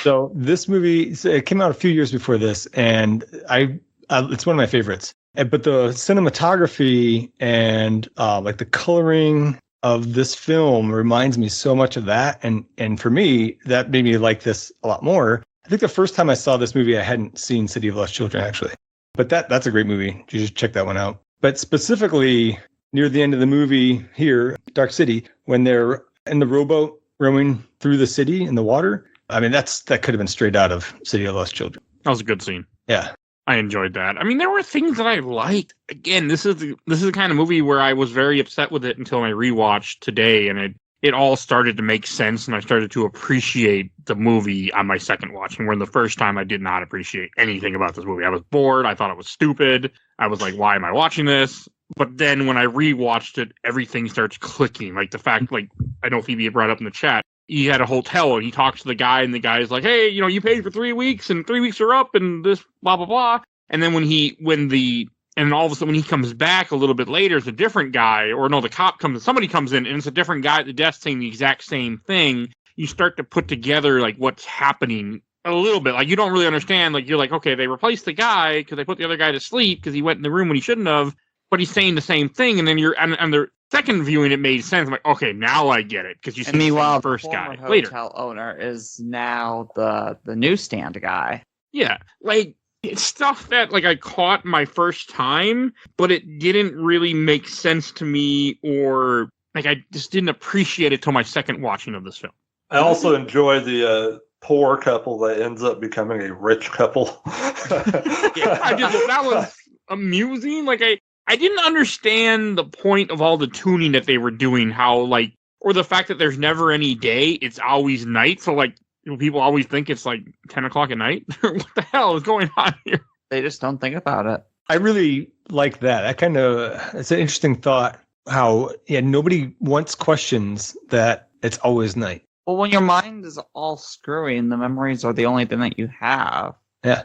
So, this movie, it came out a few years before this, and it's one of my favorites. But the cinematography and like the coloring of this film reminds me so much of that. And for me, that made me like this a lot more. I think the first time I saw this movie, I hadn't seen City of Lost Children, actually. But that's a great movie. You should check that one out. But specifically, near the end of the movie here, Dark City, when they're in the rowboat rowing through the city in the water, I mean, that could have been straight out of City of Lost Children. That was a good scene. Yeah. I enjoyed that. I mean, there were things that I liked. Again, this is the kind of movie where I was very upset with it until I rewatched today, and it all started to make sense, and I started to appreciate the movie on my second watching, where the first time I did not appreciate anything about this movie. I was bored. I thought it was stupid. I was like, why am I watching this? But then when I rewatched it, everything starts clicking. Like the fact, like, I know Phoebe had brought up in the chat, he had a hotel and he talks to the guy and the guy's like, hey, you paid for 3 weeks and 3 weeks are up and this blah, blah, blah. And then and all of a sudden when he comes back a little bit later, it's a different guy, or no, somebody comes in and it's a different guy at the desk saying the exact same thing. You start to put together like what's happening a little bit. Like you don't really understand. Like you're like, okay, they replaced the guy because they put the other guy to sleep because he went in the room when he shouldn't have, but he's saying the same thing. And then and the second viewing, it made sense. I'm like, okay, now I get it. Because you see the first guy later. The hotel owner is now the newsstand guy. Yeah, like it's stuff that like I caught my first time, but it didn't really make sense to me, or like I just didn't appreciate it till my second watching of this film. I also enjoy the poor couple that ends up becoming a rich couple. That was amusing. Like I didn't understand the point of all the tuning that they were doing, or the fact that there's never any day, it's always night. So like people always think it's like 10 o'clock at night. What the hell is going on here? They just don't think about it. I really like that. It's an interesting thought how, nobody once questions that it's always night. Well, when your mind is all screwy and the memories are the only thing that you have. Yeah.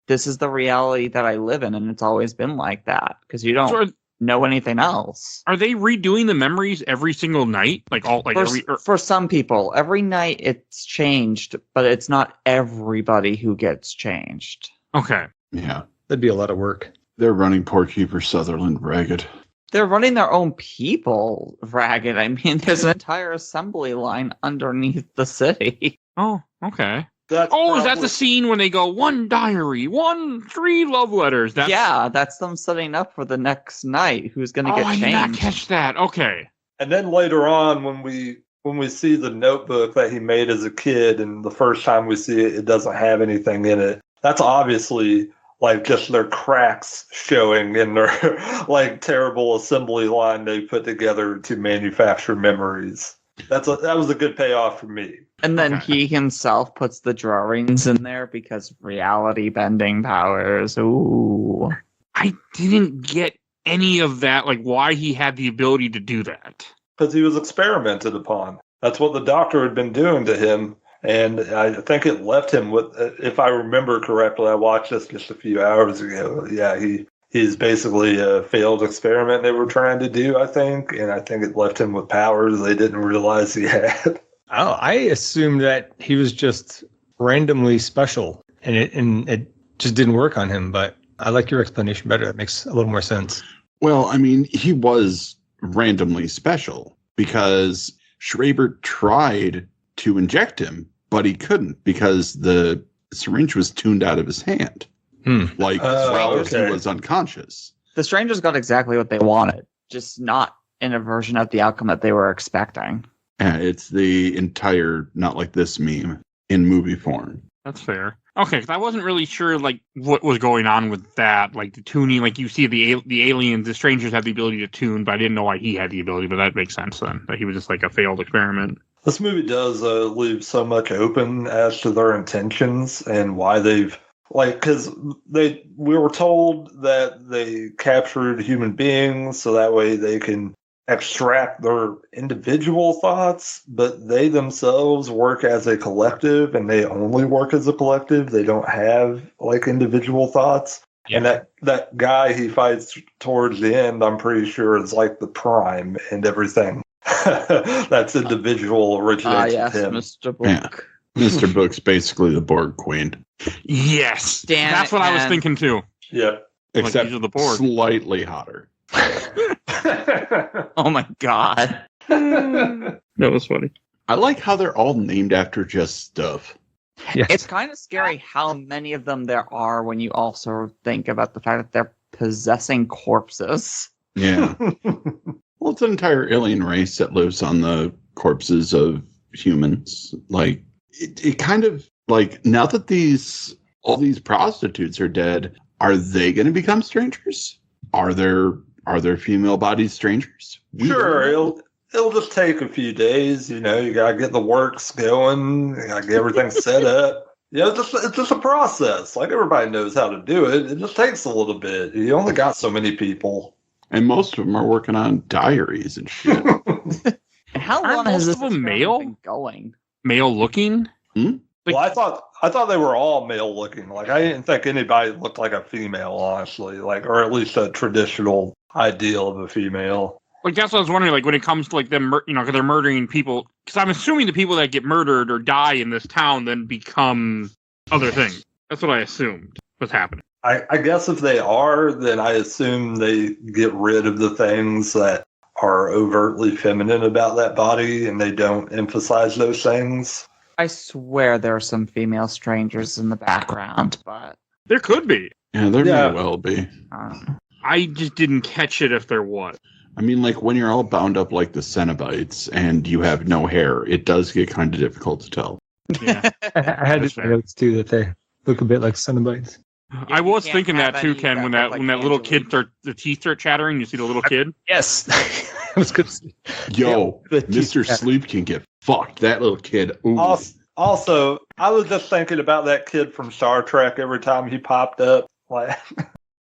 This is the reality that I live in, and it's always been like that because you don't know anything else. Are they redoing the memories every single night? For some people, every night it's changed, but it's not everybody who gets changed. Okay. Yeah. That'd be a lot of work. They're running poor Keeper Sutherland ragged. They're running their own people ragged. I mean, there's an entire assembly line underneath the city. Oh, okay. Is that the scene when they go 1 diary, 3 love letters? That's them setting up for the next night. Who's going to get changed? I did not catch that. Okay. And then later on, when we see the notebook that he made as a kid, and the first time we see it, it doesn't have anything in it. That's obviously like just their cracks showing in their like terrible assembly line they put together to manufacture memories. That was a good payoff for me. And then he himself puts the drawings in there because reality bending powers. Ooh. I didn't get any of that, like why he had the ability to do that. Because he was experimented upon. That's what the doctor had been doing to him. And I think it left him with, if I remember correctly, I watched this just a few hours ago. Yeah, he's basically a failed experiment they were trying to do, I think. And I think it left him with powers they didn't realize he had. Oh, I assumed that he was just randomly special and it just didn't work on him. But I like your explanation better. That makes a little more sense. Well, I mean, he was randomly special because Schreiber tried to inject him, but he couldn't because the syringe was tuned out of his hand. Like, he was unconscious. The strangers got exactly what they wanted, just not in a version of the outcome that they were expecting. Yeah, it's the entire not like this meme in movie form. That's fair. Okay, because I wasn't really sure like what was going on with that, like the tuning. Like you see the aliens, the strangers have the ability to tune, but I didn't know why he had the ability. But that makes sense then, that he was just like a failed experiment. This movie does leave so much open as to their intentions and why they've Like, because we were told that they captured human beings so that way they can extract their individual thoughts, but they themselves work as a collective, and they only work as a collective. They don't have like individual thoughts. Yeah. And that guy he fights towards the end, I'm pretty sure is like the Prime and everything. That's individual originates Yes, with him. Mr. Book. Yeah. Mr. Book's basically the Borg Queen. Yes, Damn that's it, what I was Ken. thinking too. Yeah. Except these are the Borg. slightly hotter. Oh my god. That was funny. I like how they're all named after just stuff. Yes. It's kind of scary how many of them there are when you also think about the fact that they're possessing corpses. Yeah. Well, it's an entire alien race that lives on the corpses of humans. Like, it kind of, like, now that all these prostitutes are dead, are they going to become strangers? Are there female bodies strangers? Sure, it'll just take a few days. You know, you gotta get the works going. You gotta get everything set up. It's just a process. Like, everybody knows how to do it. It just takes a little bit. You only got so many people. And most of them are working on diaries and shit. And how Aren't long has most this of them experiment male? been going? Male looking. Well, I thought they were all male looking. Like, I didn't think anybody looked like a female, honestly. Like, or at least a traditional ideal of a female. Like, that's what I was wondering. Like, when it comes to like them, because they're murdering people. Because I'm assuming the people that get murdered or die in this town then become other things. That's what I assumed was happening. I guess if they are, then I assume they get rid of the things that are overtly feminine about that body, and they don't emphasize those things. I swear there are some female strangers in the background, but There could be. Yeah, there Yeah. may well be. I just didn't catch it if there was. I mean, like, when you're all bound up like the Cenobites and you have no hair, it does get kind of difficult to tell. Yeah. I had That's to fair. notes too that they look a bit like Cenobites. I was can't thinking have that too, any Ken, that when look that like little Angelique. kid the teeth start chattering, you see the little kid. Yes, I was good. Yo, Yeah, the Mr. teeth- Sleep can get fucked. That little kid. Ooh. Also, I was just thinking about that kid from Star Trek every time he popped up. Like,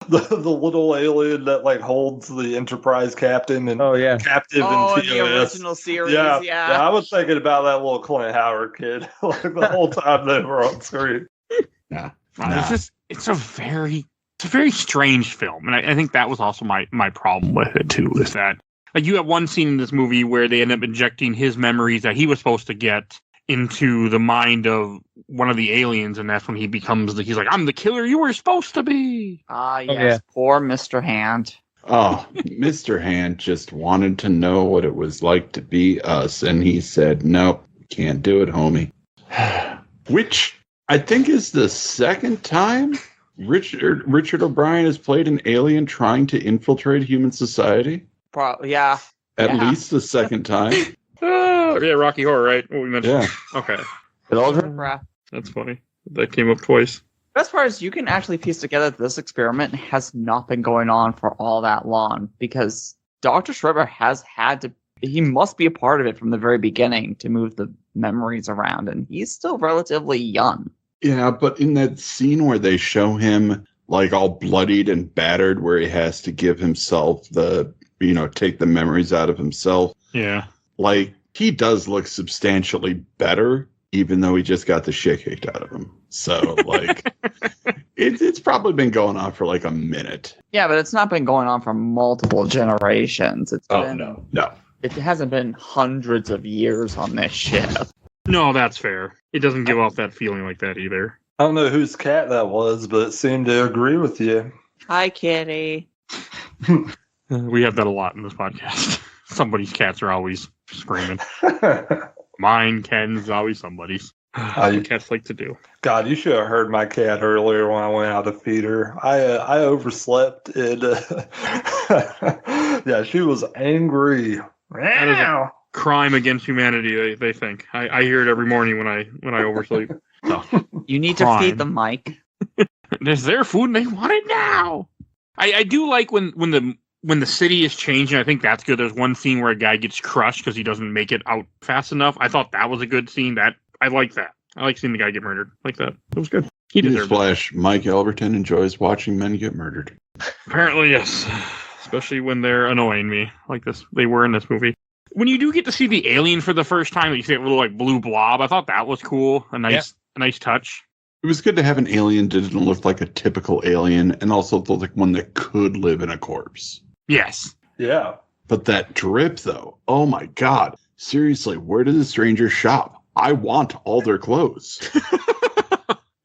the little alien that, like, holds the Enterprise captain and Oh yeah, captive oh, in in the TOS. original series, Yeah, yeah. I was thinking about that little Clint Howard kid like the whole time they were on screen. Nah. It's a very strange film, and I think that was also my problem with it too. Is that, like, you have one scene in this movie where they end up injecting his memories that he was supposed to get into the mind of one of the aliens, and that's when he becomes he's like, I'm the killer you were supposed to be. Yes, yeah. poor Mr. Hand. Oh, Mr. Hand just wanted to know what it was like to be us, and he said, nope, can't do it, homie. Which I think is the second time Richard O'Brien has played an alien trying to infiltrate human society. Yeah. At Yeah. least the second time. Oh, yeah, Rocky Horror, right? What we mentioned. Yeah. Okay, Breath. that's funny. That came up twice. Best part is you can actually piece together that this experiment has not been going on for all that long, because Dr. Schreiber he must be a part of it from the very beginning to move the memories around, and he's still relatively young. Yeah, but in that scene where they show him like all bloodied and battered, where he has to give himself take the memories out of himself, Yeah. like, he does look substantially better, even though he just got the shit kicked out of him. So, like, it's probably been going on for like a minute. Yeah, but it's not been going on for multiple generations. No. It hasn't been hundreds of years on this ship. No, that's fair. It doesn't give off that feeling like that either. I don't know whose cat that was, but it seemed to agree with you. Hi, kitty. We have that a lot in this podcast. Somebody's cats are always screaming. Mine, Ken's, always somebody's. What cats like to do. God, you should have heard my cat earlier when I went out to feed her. I overslept and yeah, she was angry. That is a crime against humanity, they think. I hear it every morning when I oversleep. So, You need to Crime. feed the mic. it's their food and they want it now. I do like when the city is changing. I think that's good. There's one scene where a guy gets crushed because he doesn't make it out fast enough. I thought that was a good scene. That I like that. I like seeing the guy get murdered like that. It was good. He deserved it. Newsflash, Mike Albertin enjoys watching men get murdered. Apparently, yes. Especially when they're annoying me like this. They were in this movie. When you do get to see the alien for the first time, you see a little like blue blob. I thought that was cool. A nice touch. It was good to have an alien that didn't look like a typical alien and also looked like one that could live in a corpse. Yes. Yeah. But that drip, though, oh my God. Seriously, where did the strangers shop? I want all their clothes.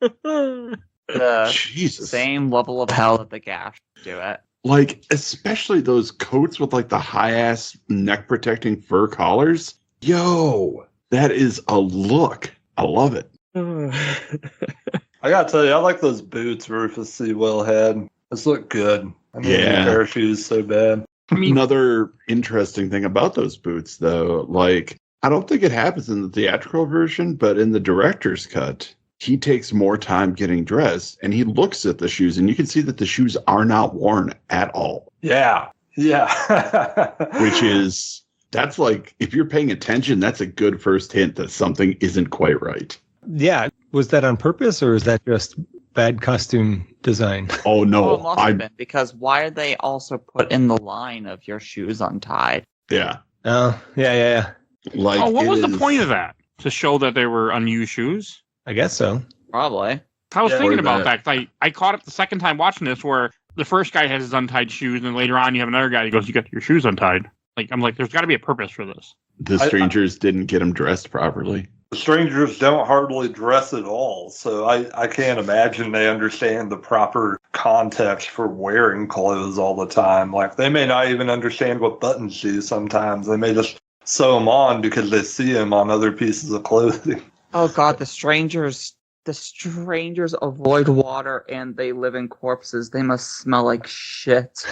The Jesus. same level of hell that the gash do it. Like, especially those coats with like the high-ass neck-protecting fur collars. Yo, that is a look. I love it. I gotta tell you, I like those boots Rufus Sewell had. Those look good. I need a pair of shoes so bad. Another interesting thing about those boots, though, like, I don't think it happens in the theatrical version, but in the director's cut, he takes more time getting dressed and he looks at the shoes and you can see that the shoes are not worn at all. Yeah. Which is, that's like, if you're paying attention, that's a good first hint that something isn't quite right. Yeah. Was that on purpose or is that just bad costume design? Oh, no. Well, it must have been, because why are they also put in the line of your shoes untied? Yeah. Oh, yeah. Like, what was the point of that? To show that they were unused shoes? I guess so. Probably. I was thinking about that. that. I caught it the second time watching this where the first guy has his untied shoes and later on you have another guy who goes, you got your shoes untied. I'm like, there's got to be a purpose for this. The strangers didn't get him dressed properly. Strangers don't hardly dress at all, so I can't imagine they understand the proper context for wearing clothes all the time. Like, they may not even understand what buttons do sometimes. They may just sew them on because they see them on other pieces of clothing. Oh God, the strangers avoid water and they live in corpses. They must smell like shit.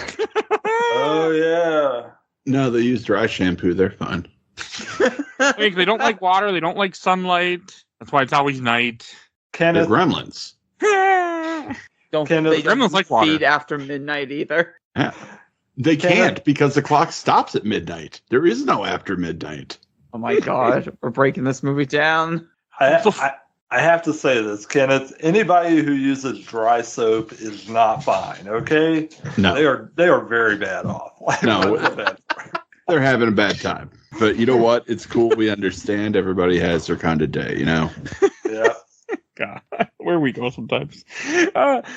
Oh, yeah. No, they use dry shampoo. They're fine. They don't like water. They don't like sunlight. That's why it's always night. They're Kenneth, gremlins. They don't Gremlins like water. feed after midnight either. Yeah. They can't because the clock stops at midnight. There is no after midnight. Oh my God, we're breaking this movie down. I have to say this, Kenneth. Anybody who uses dry soap is not fine, okay? No. They are very bad off. No. Really bad. They're having a bad time. But you know what? It's cool. We understand everybody has their kind of day, you know? Yeah. God, where we go sometimes.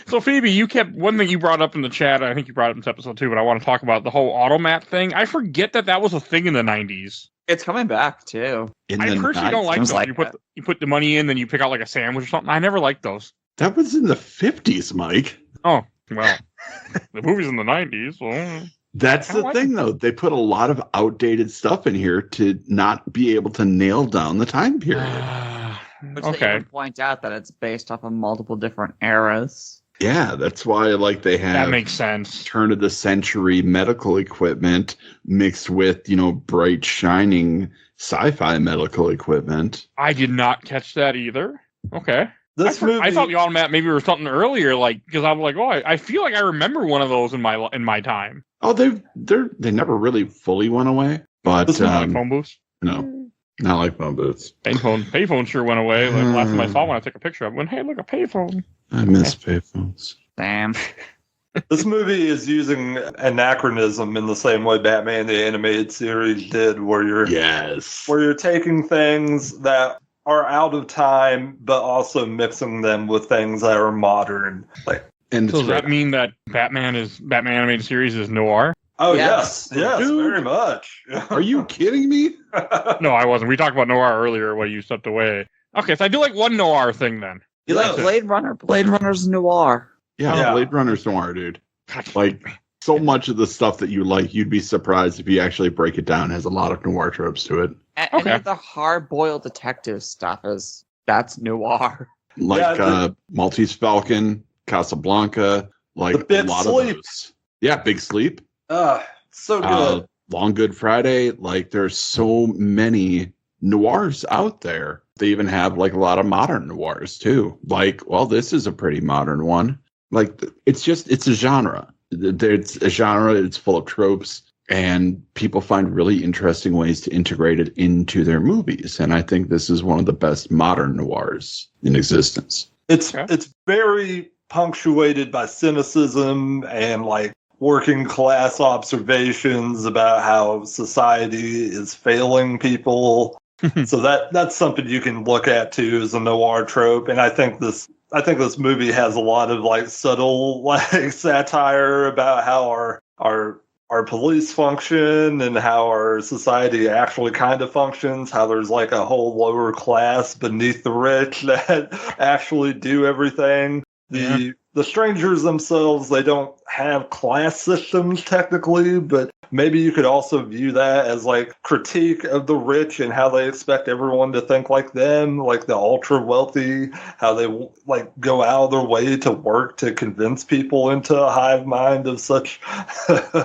So Phoebe, you kept one thing you brought up in the chat. I think you brought it up in this episode too, but I want to talk about the whole automat thing. I forget that was a thing in the 90s. It's coming back too. I personally don't like those. You put the money in, then you pick out like a sandwich or something. I never liked those. That was in the 50s, Mike. Oh, well, the movie's in the 90s. So. That's the thing, though. They put a lot of outdated stuff in here to not be able to nail down the time period. Which they even point out that it's based off of multiple different eras. Yeah, that's why they have that makes sense. Turn of the century medical equipment mixed with, bright, shining sci-fi medical equipment. I did not catch that either. Okay. I thought the automat maybe was something earlier, because I'm like, I feel like I remember one of those in my time. Oh, they never really fully went away, but not like phone booths. No. Not like phone booths. Payphone sure went away. Like, last time I saw one, I took a picture of it. Went, hey, look, a payphone. I miss payphones. Damn. This movie is using anachronism in the same way Batman the Animated Series did, where you're taking things that are out of time, but also mixing them with things that are modern. And so does that mean that Batman Animated Series is noir? Oh, yes, Dude, very much. Are you kidding me? No, I wasn't. We talked about noir earlier while you stepped away. Okay, so I do like one noir thing then. You like Blade Runner? Blade Runner's noir. Yeah, Blade Runner's noir, dude. Like, so much of the stuff that you like, you'd be surprised if you actually break it down. It has a lot of noir tropes to it. Any of the hard-boiled detective stuff that's noir. Like Maltese Falcon, Casablanca, like a lot of those. Yeah, Big Sleep. So good. Long Good Friday. Like, there's so many noirs out there. They even have like a lot of modern noirs too. Like, well, this is a pretty modern one. Like, it's a genre. It's a genre. It's full of tropes. and people find really interesting ways to integrate it into their movies. And I think this is one of the best modern noirs in existence. It's very punctuated by cynicism and like working class observations about how society is failing people. So that's something you can look at too as a noir trope. And I think this movie has a lot of like subtle like satire about how our police function and how our society actually kind of functions, how there's like a whole lower class beneath the rich that actually do everything. The strangers themselves, they don't have class systems technically, but maybe you could also view that as like critique of the rich and how they expect everyone to think like them, like the ultra wealthy, how they like go out of their way to work to convince people into a hive mind of such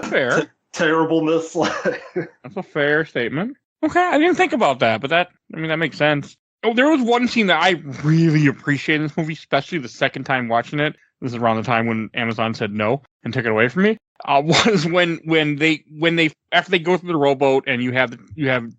Fair. terribleness. That's a fair statement. Okay, I didn't think about that, but that makes sense. Oh, there was one scene that I really appreciated in this movie, especially the second time watching it. This is around the time when Amazon said no and took it away from me. Was when they after they go through the rowboat and you have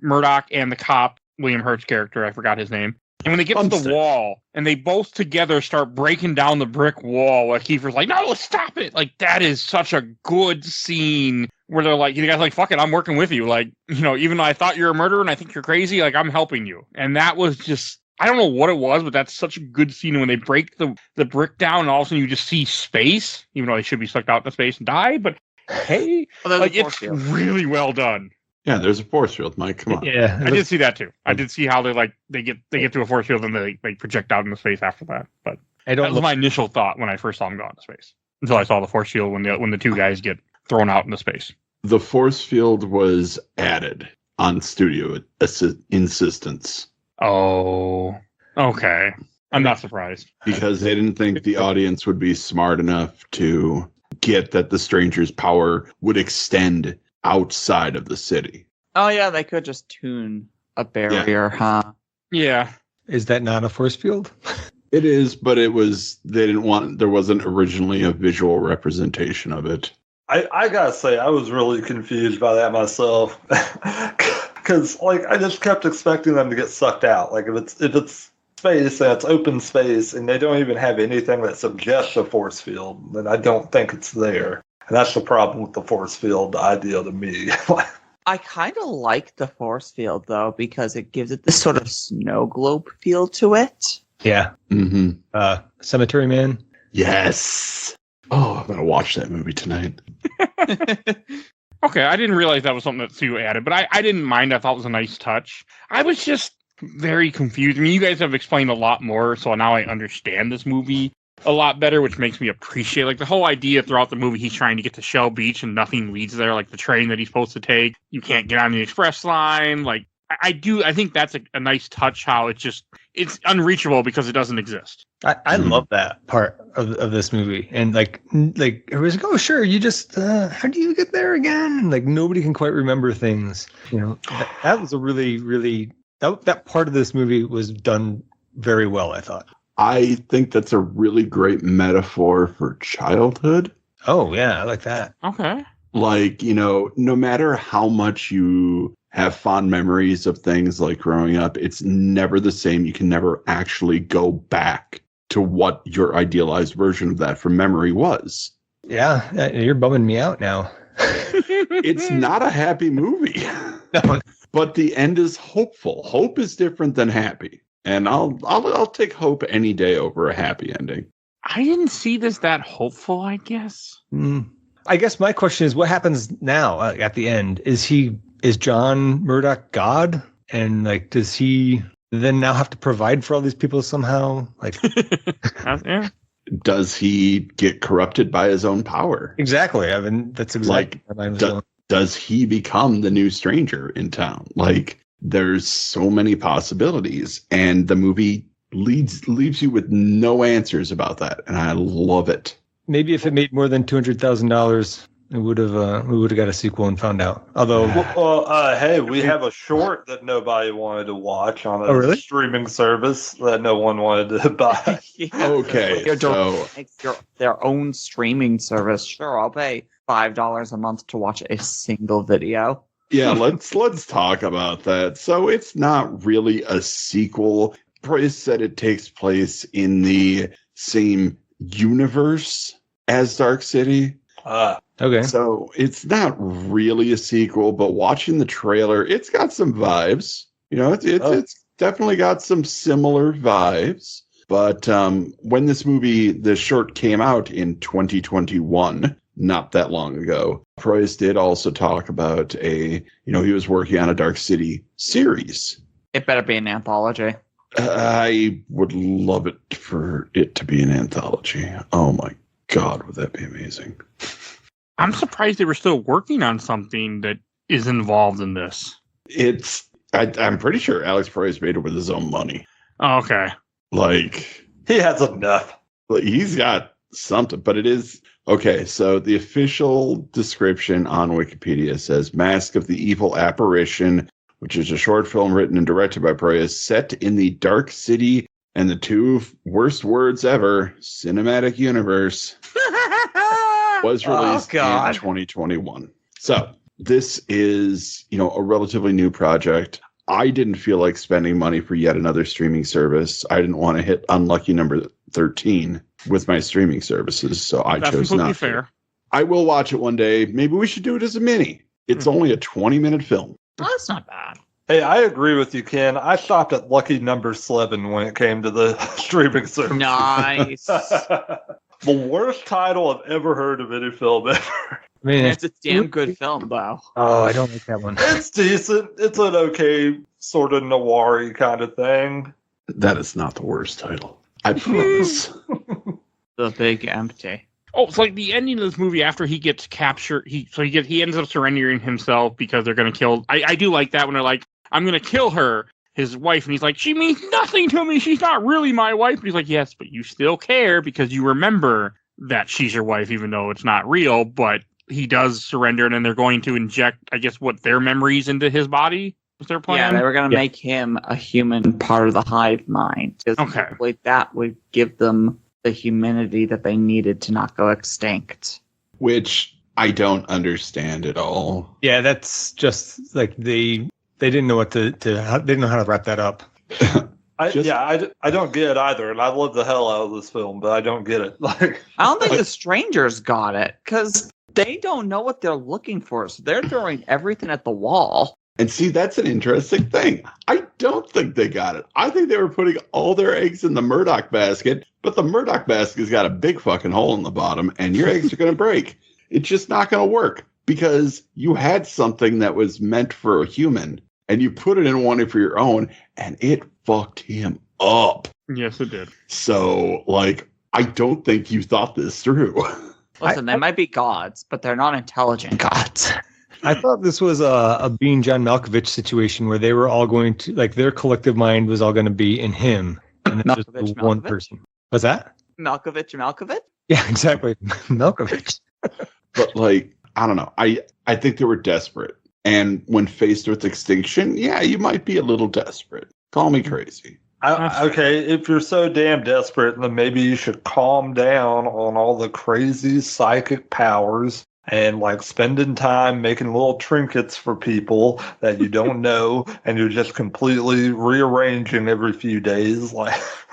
Murdoch and the cop, William Hurt's character, I forgot his name. And when they get to the wall and they both together start breaking down the brick wall, like Kiefer's like, no, stop it. Like, that is such a good scene where they're like, you guys like, fuck it, I'm working with you. Like, even though I thought you're a murderer and I think you're crazy, like, I'm helping you. And that was just, I don't know what it was, but that's such a good scene when they break the brick down and all of a sudden you just see space, even though they should be sucked out into space and die. But hey, like, it's really well done. Yeah, there's a force field, Mike. Come on. Yeah, I did see that too. I did see how they get to a force field and they project out into space after that. But that was my initial thought when I first saw them go into space. Until I saw the force field when the two guys get thrown out into space. The force field was added on studio insistence. Oh, okay. I'm not surprised. Because they didn't think the audience would be smart enough to get that the stranger's power would extend outside of the city. Oh yeah, they could just tune a barrier, huh? Yeah. Is that not a force field? It is, but there wasn't originally a visual representation of it. I gotta say, I was really confused by that myself. Because like I just kept expecting them to get sucked out. Like if it's space and it's open space and they don't even have anything that suggests a force field, then I don't think it's there. And that's the problem with the force field idea to me. I kind of like the force field though because it gives it this sort of snow globe feel to it. Yeah. Mm-hmm. Cemetery Man. Yes. Oh, I'm gonna watch that movie tonight. Okay, I didn't realize that was something that Sue added, but I didn't mind. I thought it was a nice touch. I was just very confused. I mean, you guys have explained a lot more, so now I understand this movie a lot better, which makes me appreciate, like, the whole idea throughout the movie, he's trying to get to Shell Beach and nothing leads there, like the train that he's supposed to take. You can't get on the express line. Like, I think that's a nice touch, how it's unreachable because it doesn't exist. I love that part of this movie. And like everybody's like, oh, sure, you just, how do you get there again? And like, nobody can quite remember things. That was a really, really, that part of this movie was done very well, I thought. I think that's a really great metaphor for childhood. Oh, yeah, I like that. Okay. Like, no matter how much you have fond memories of things like growing up, it's never the same. You can never actually go back to what your idealized version of that from memory was. Yeah, you're bumming me out now. It's not a happy movie. No. But the end is hopeful. Hope is different than happy. And I'll take hope any day over a happy ending. I didn't see this that hopeful, I guess. I guess my question is, what happens now at the end? Is John Murdoch God? And like, does he then now have to provide for all these people somehow? Like, yeah. Does he get corrupted by his own power? Exactly. I mean, that's exactly what I was going. Does he become the new stranger in town? Like, there's so many possibilities, and the movie leaves you with no answers about that, and I love it. Maybe if it made more than $200,000, we would have got a sequel and found out. Although, Hey, we have a short that nobody wanted to watch on a really? streaming service that no one wanted to buy. Okay, so Their own streaming service. Sure, I'll pay $5 a month to watch a single video. yeah, let's talk about that. So it's not really a sequel. Price said it takes place in the same universe as Dark City. Okay. So it's not really a sequel, but watching the trailer, it's got some vibes. You know, it's definitely got some similar vibes. But when the short came out in 2021, not that long ago, Price did also talk about he was working on a Dark City series. It better be an anthology. I would love it for it to be an anthology. Oh my God, would that be amazing? I'm surprised they were still working on something that is involved in this. I'm pretty sure Alex Price made it with his own money. Oh, okay. Like, He has enough. he's got something, but it is okay. So the official description on Wikipedia says Mask of the Evil Apparition, which is a short film written and directed by Price, set in the Dark City and the two worst words ever, cinematic universe, was released in 2021. So this is, a relatively new project. I didn't feel like spending money for yet another streaming service. I didn't want to hit unlucky number 13 with my streaming services, so I That's chose completely not fair. to. I will watch it one day. Maybe we should do it as a mini. It's only a 20-minute film. Well, that's not bad. Hey, I agree with you, Ken. I stopped at lucky number 7 when it came to the streaming service. Nice. The worst title I've ever heard of any film ever. I mean, It's a damn good film, though. Oh, I don't like that one. It's decent. It's an okay sort of noir-y kind of thing. That is not the worst title. I promise. The Big Empty. Oh, it's like the ending of this movie after he gets captured. He ends up surrendering himself because they're going to kill. I do like that when they're like, I'm going to kill her, his wife. And he's like, she means nothing to me. She's not really my wife. But he's like, yes, but you still care because you remember that she's your wife, even though it's not real. But he does surrender, and then they're going to inject, I guess, their memories into his body. Was their plan? Yeah, they were going to make him a human part of the hive mind. Okay. Like that would give them the humanity that they needed to not go extinct. Which I don't understand at all. Yeah, that's just like they didn't know what they didn't know how to wrap that up. I don't get it either, and I love the hell out of this film, but I don't get it. Like, I don't think the strangers got it because they don't know what they're looking for, so they're throwing everything at the wall. And see, that's an interesting thing. I don't think they got it. I think they were putting all their eggs in the Murdoch basket, but the Murdoch basket's got a big fucking hole in the bottom, and your eggs are going to break. It's just not going to work because you had something that was meant for a human, and you put it in one for your own, and it fucked him up. Yes, it did. So, I don't think you thought this through. Listen, they might be gods, but they're not intelligent gods. I thought this was a Being John Malkovich situation where they were all going to, their collective mind was all going to be in him. And it's just Malkovich, one Malkovich? person. What's that? Malkovich? Yeah, exactly. Malkovich. But, I don't know. I think they were desperate. And when faced with extinction, yeah, you might be a little desperate. Call me crazy. Okay, if you're so damn desperate, then maybe you should calm down on all the crazy psychic powers and spending time making little trinkets for people that you don't know, and you're just completely rearranging every few days.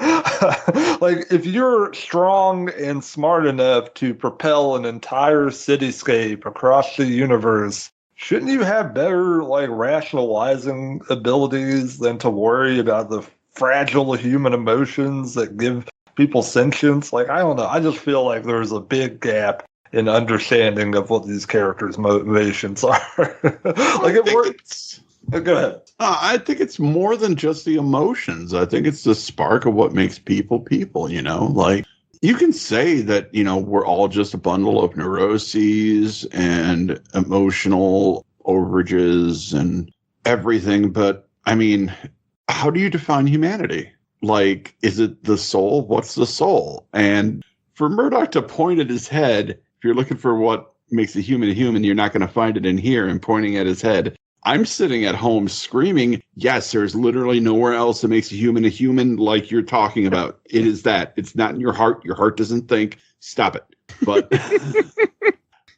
If you're strong and smart enough to propel an entire cityscape across the universe, shouldn't you have better rationalizing abilities than to worry about the fragile human emotions that give people sentience? I don't know. I just feel like there's a big gap in understanding of what these characters' motivations are. Go ahead. I think it's more than just the emotions. I think it's the spark of what makes people, you can say that, we're all just a bundle of neuroses and emotional overages and everything. But I mean, how do you define humanity? Is it the soul? What's the soul? And for Murdoch to point at his head, if you're looking for what, makes a human, you're not going to find it in here, and pointing at his head. I'm sitting at home screaming, yes, there's literally nowhere else that makes a human like you're talking about. It is that. It's not in your heart. Your heart doesn't think. Stop it. But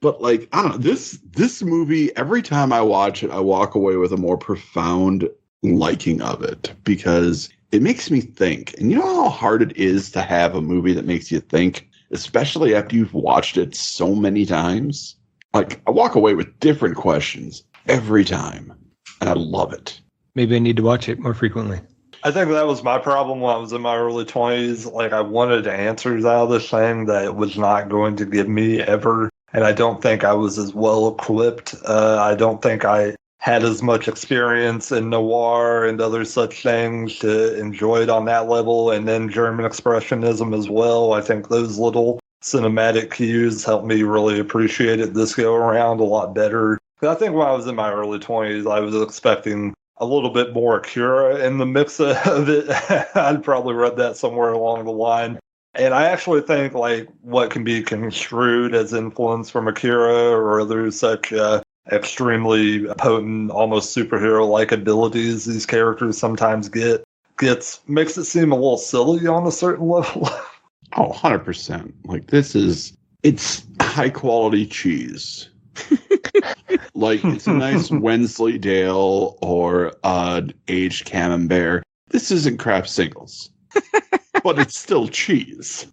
but like, I don't know, this movie, every time I watch it, I walk away with a more profound liking of it because it makes me think. And you know how hard it is to have a movie that makes you think, especially after you've watched it so many times? Like, I walk away with different questions every time, and I love it. Maybe I need to watch it more frequently. I think that was my problem when I was in my early 20s. Like, I wanted answers out of this thing that it was not going to give me ever. And I don't think I was as well equipped. I don't think I had as much experience in noir and other such things to enjoy it on that level. And then German Expressionism as well. I think those little cinematic cues helped me really appreciate it this go around a lot better. I think when I was in my early 20s, I was expecting a little bit more Akira in the mix of it. I'd probably read that somewhere along the line. And I actually think like what can be construed as influence from Akira or other such extremely potent, almost superhero-like abilities these characters sometimes makes it seem a little silly on a certain level. Oh, 100%. Like, it's high-quality cheese. Like, it's a nice Wensleydale or aged Camembert. This isn't Kraft Singles, but it's still cheese.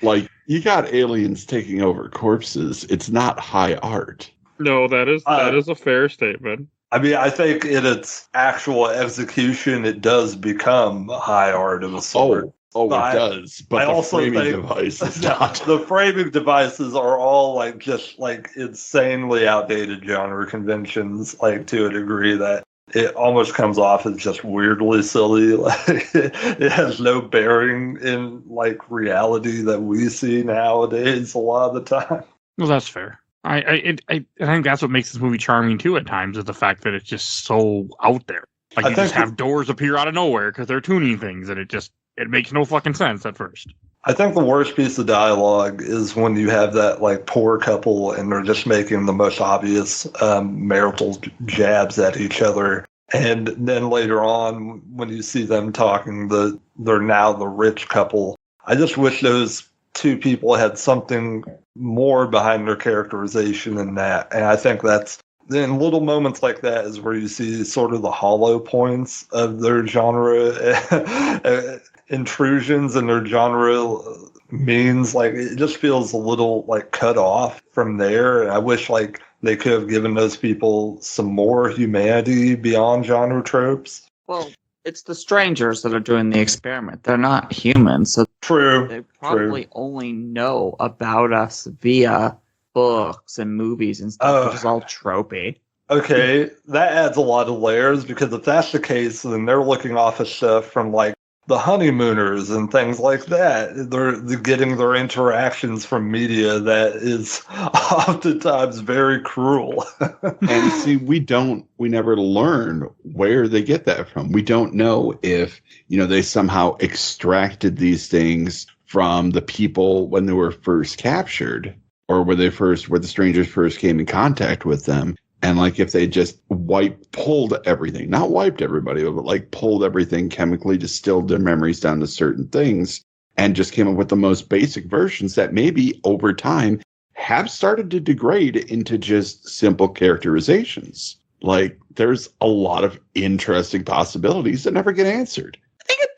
Like, you got aliens taking over corpses. It's not high art. No, that is a fair statement. I mean, I think in its actual execution, it does become high art of a sort. Oh, it does. But the framing device is not. The framing devices are all like just like insanely outdated genre conventions, like to a degree that it almost comes off as just weirdly silly. Like it has no bearing in like reality that we see nowadays a lot of the time. Well, that's fair. I think that's what makes this movie charming too at times, is the fact that it's just so out there. Like, you just have doors appear out of nowhere because they're tuning things, and it makes no fucking sense at first. I think the worst piece of dialogue is when you have that like poor couple and they're just making the most obvious marital jabs at each other. And then later on, when you see them talking, they're now the rich couple. I just wish those two people had something more behind their characterization than that. And I think that's in little moments like that is where you see sort of the hollow points of their genre intrusions and their genre means. Like, it just feels a little like cut off from there. And I wish like they could have given those people some more humanity beyond genre tropes. Well, it's the strangers that are doing the experiment. They're not humans, so True. They probably only know about us via books and movies and stuff, which is all tropey. Okay, that adds a lot of layers, because if that's the case, then they're looking off of stuff from like the honeymooners and things like that. They're getting their interactions from media that is oftentimes very cruel. And see, we never learn where they get that from. We don't know if, they somehow extracted these things from the people when they were first captured, or where the strangers first came in contact with them. And like, if they just pulled everything, not wiped everybody, but like pulled everything, chemically distilled their memories down to certain things, and just came up with the most basic versions that maybe over time have started to degrade into just simple characterizations. Like, there's a lot of interesting possibilities that never get answered.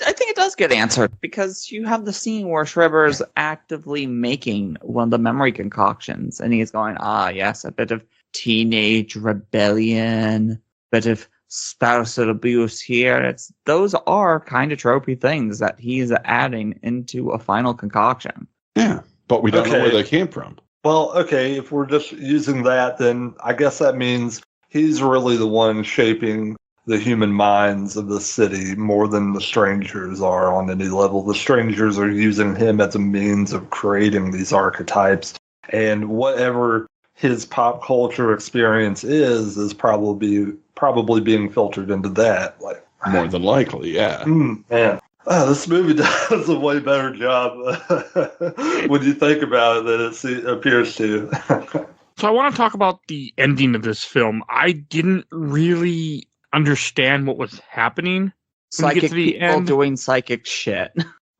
I think it does get answered, because you have the scene where Schreiber's actively making one of the memory concoctions, and he's going, yes, a bit of teenage rebellion, bit of spousal abuse here. Those are kind of tropey things that he's adding into a final concoction. Yeah, but we don't know where they came from. Well, okay, if we're just using that, then I guess that means he's really the one shaping the human minds of the city more than the strangers are on any level. The strangers are using him as a means of creating these archetypes, and whatever his pop culture experience is probably being filtered into that. Like, more than likely, yeah. Man. This movie does a way better job when you think about it than it appears to. So I want to talk about the ending of this film. I didn't really understand what was happening. When you get Psychic to the people end. doing psychic shit.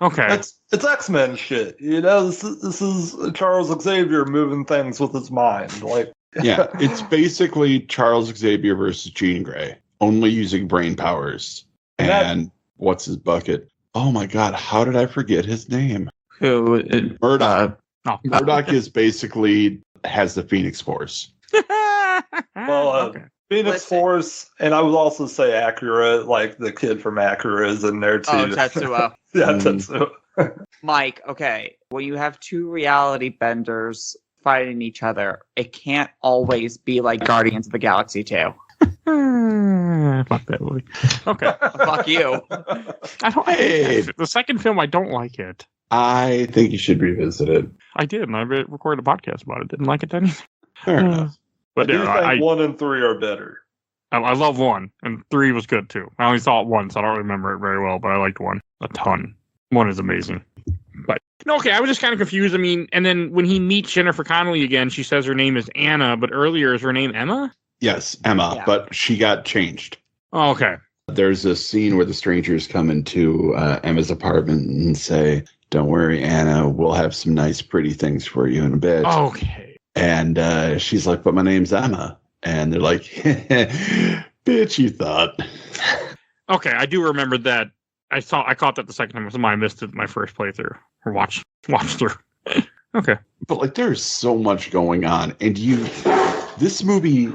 Okay. It's X-Men shit. You know, this is Charles Xavier moving things with his mind. Like, Yeah, it's basically Charles Xavier versus Jean Grey, only using brain powers. And what's his bucket? Oh my God, how did I forget his name? Who? Murdoch. Oh. Murdoch is basically has the Phoenix Force. well, okay. Phoenix Let's see. Force, and I would also say Acura, like the kid from Acura is in there too. Oh, Tetsuo. Yeah, Mm. Tetsuo. Mike, okay. When you have two reality benders fighting each other, it can't always be like Guardians of the Galaxy 2. Fuck that movie. Okay. Fuck you. I don't. Hey. The second film, I don't like it. I think you should revisit it. I did, and I recorded a podcast about it. Didn't like it then. Fair enough. But I do yeah, think 1 and 3 are better. I love 1, and 3 was good too. I only saw it once, so I don't remember it very well, but I liked 1 a ton. 1 is amazing. But no, okay, I was just kind of confused. I mean, and then when he meets Jennifer Connelly again, she says her name is Anna, but earlier is her name Emma? Yes, Emma, Yeah. but she got changed. Oh, okay. There's a scene where the strangers come into Emma's apartment and say, "Don't worry, Anna, we'll have some nice, pretty things for you in a bit." Okay. And she's like, "But my name's Emma." And they're like, "Bitch, you thought." Okay, I do remember that. I caught that the second time. I missed it my first playthrough or watch through. Okay. But like, there's so much going on, and this movie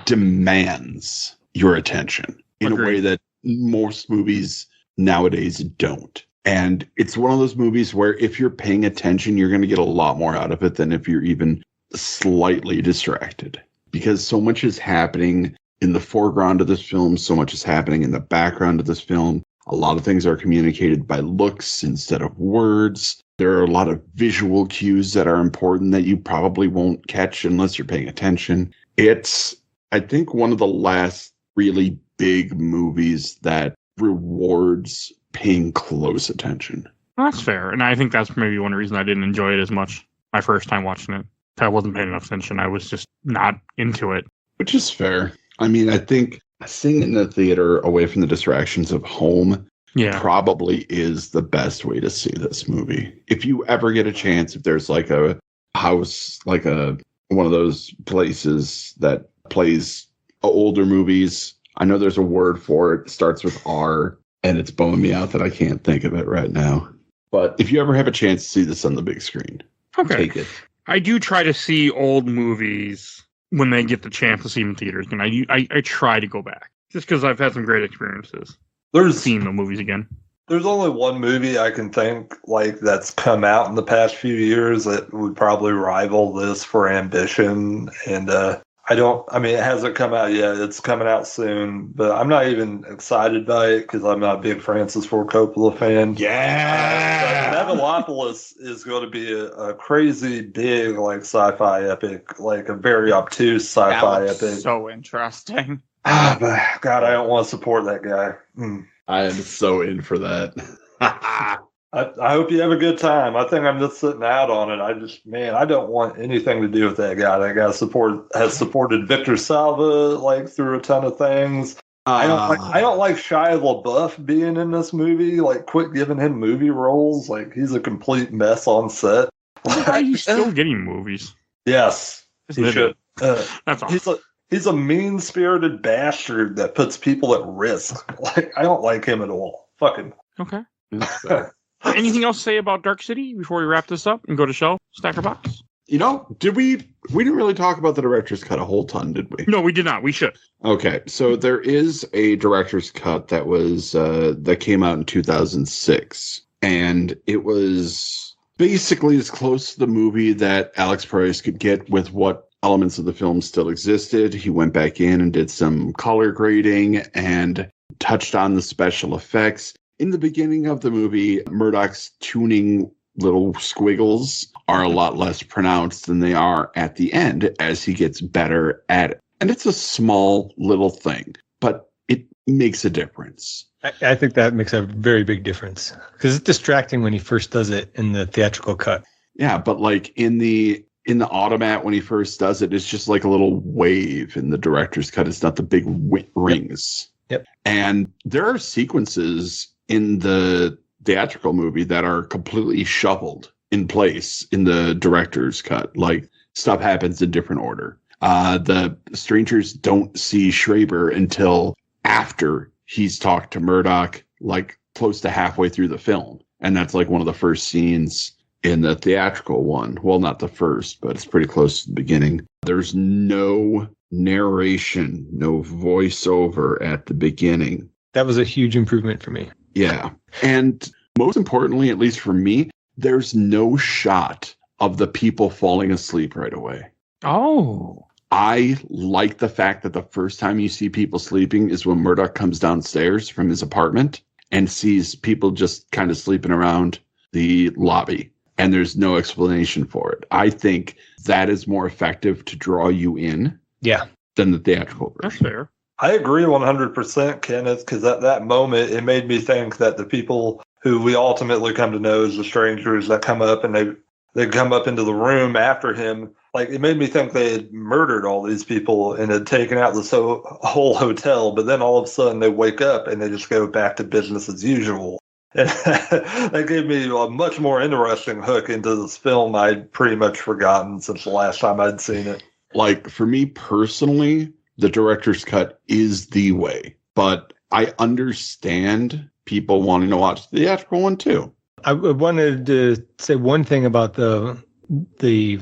demands your attention in Agreed. a way that most movies nowadays don't. And it's one of those movies where if you're paying attention, you're going to get a lot more out of it than if you're even slightly distracted, because so much is happening in the foreground of this film. So much is happening in the background of this film. A lot of things are communicated by looks instead of words. There are a lot of visual cues that are important that you probably won't catch unless you're paying attention. It's, I think, one of the last really big movies that rewards paying close attention. Well, that's fair. And I think that's maybe one reason I didn't enjoy it as much my first time watching it. I wasn't paying enough attention. I was just not into it. Which is fair. I mean, I think seeing it in the theater away from the distractions of home Yeah. probably is the best way to see this movie. If you ever get a chance, if there's like a house, like one of those places that plays older movies, I know there's a word for it. It starts with R, and it's bumming me out that I can't think of it right now. But if you ever have a chance to see this on the big screen, Okay. take it. I do try to see old movies when they get the chance to see them in theaters. And I try to go back just because I've had some great experiences There's seeing the movies again. There's only one movie I can think like that's come out in the past few years that would probably rival this for ambition. And it hasn't come out yet. It's coming out soon, but I'm not even excited by it because I'm not a big Francis Ford Coppola fan. Yeah. But Megalopolis is going to be a crazy big like sci-fi epic, like a very obtuse sci-fi That looks epic. so interesting. But God, I don't want to support that guy. I am so in for that. I hope you have a good time. I think I'm just sitting out on it. I don't want anything to do with that guy. That guy has supported Victor Salva like through a ton of things. I don't like Shia LaBeouf being in this movie. Like, quit giving him movie roles. Like, he's a complete mess on set. Why he's still getting movies? Yes, Just he admit should. it. That's all. He's a mean-spirited bastard that puts people at risk. Like, I don't like him at all. Fuck him. Okay. Anything else to say about Dark City before we wrap this up and go to show Stacker Box? You know, we didn't really talk about the director's cut a whole ton, did we? No, we did not. We should. Okay, so there is a director's cut that was that came out in 2006, and it was basically as close to the movie that Alex Proyas could get with what elements of the film still existed. He went back in and did some color grading and touched on the special effects. In the beginning of the movie, Murdoch's tuning little squiggles are a lot less pronounced than they are at the end as he gets better at it. And it's a small little thing, but it makes a difference. I think that makes a very big difference because it's distracting when he first does it in the theatrical cut. Yeah, but like in the automat when he first does it, it's just like a little wave. In the director's cut, it's not the big rings. Yep. And there are sequences in the theatrical movie that are completely shuffled in place in the director's cut. Like stuff happens in different order. The strangers don't see Schreiber until after he's talked to Murdoch, like close to halfway through the film. And that's like one of the first scenes in the theatrical one. Well, not the first, but it's pretty close to the beginning. There's no narration, no voiceover at the beginning. That was a huge improvement for me. Yeah. And most importantly, at least for me, there's no shot of the people falling asleep right away. Oh. I like the fact that the first time you see people sleeping is when Murdoch comes downstairs from his apartment and sees people just kind of sleeping around the lobby. And there's no explanation for it. I think that is more effective to draw you in than the theatrical version. That's fair. I agree 100%, Kenneth, because at that moment, it made me think that the people who we ultimately come to know as the strangers that come up and they come up into the room after him, like it made me think they had murdered all these people and had taken out this whole hotel, but then all of a sudden they wake up and they just go back to business as usual. And that gave me a much more interesting hook into this film I'd pretty much forgotten since the last time I'd seen it. Like, for me personally, the director's cut is the way. But I understand people wanting to watch the theatrical one, too. I wanted to say one thing about the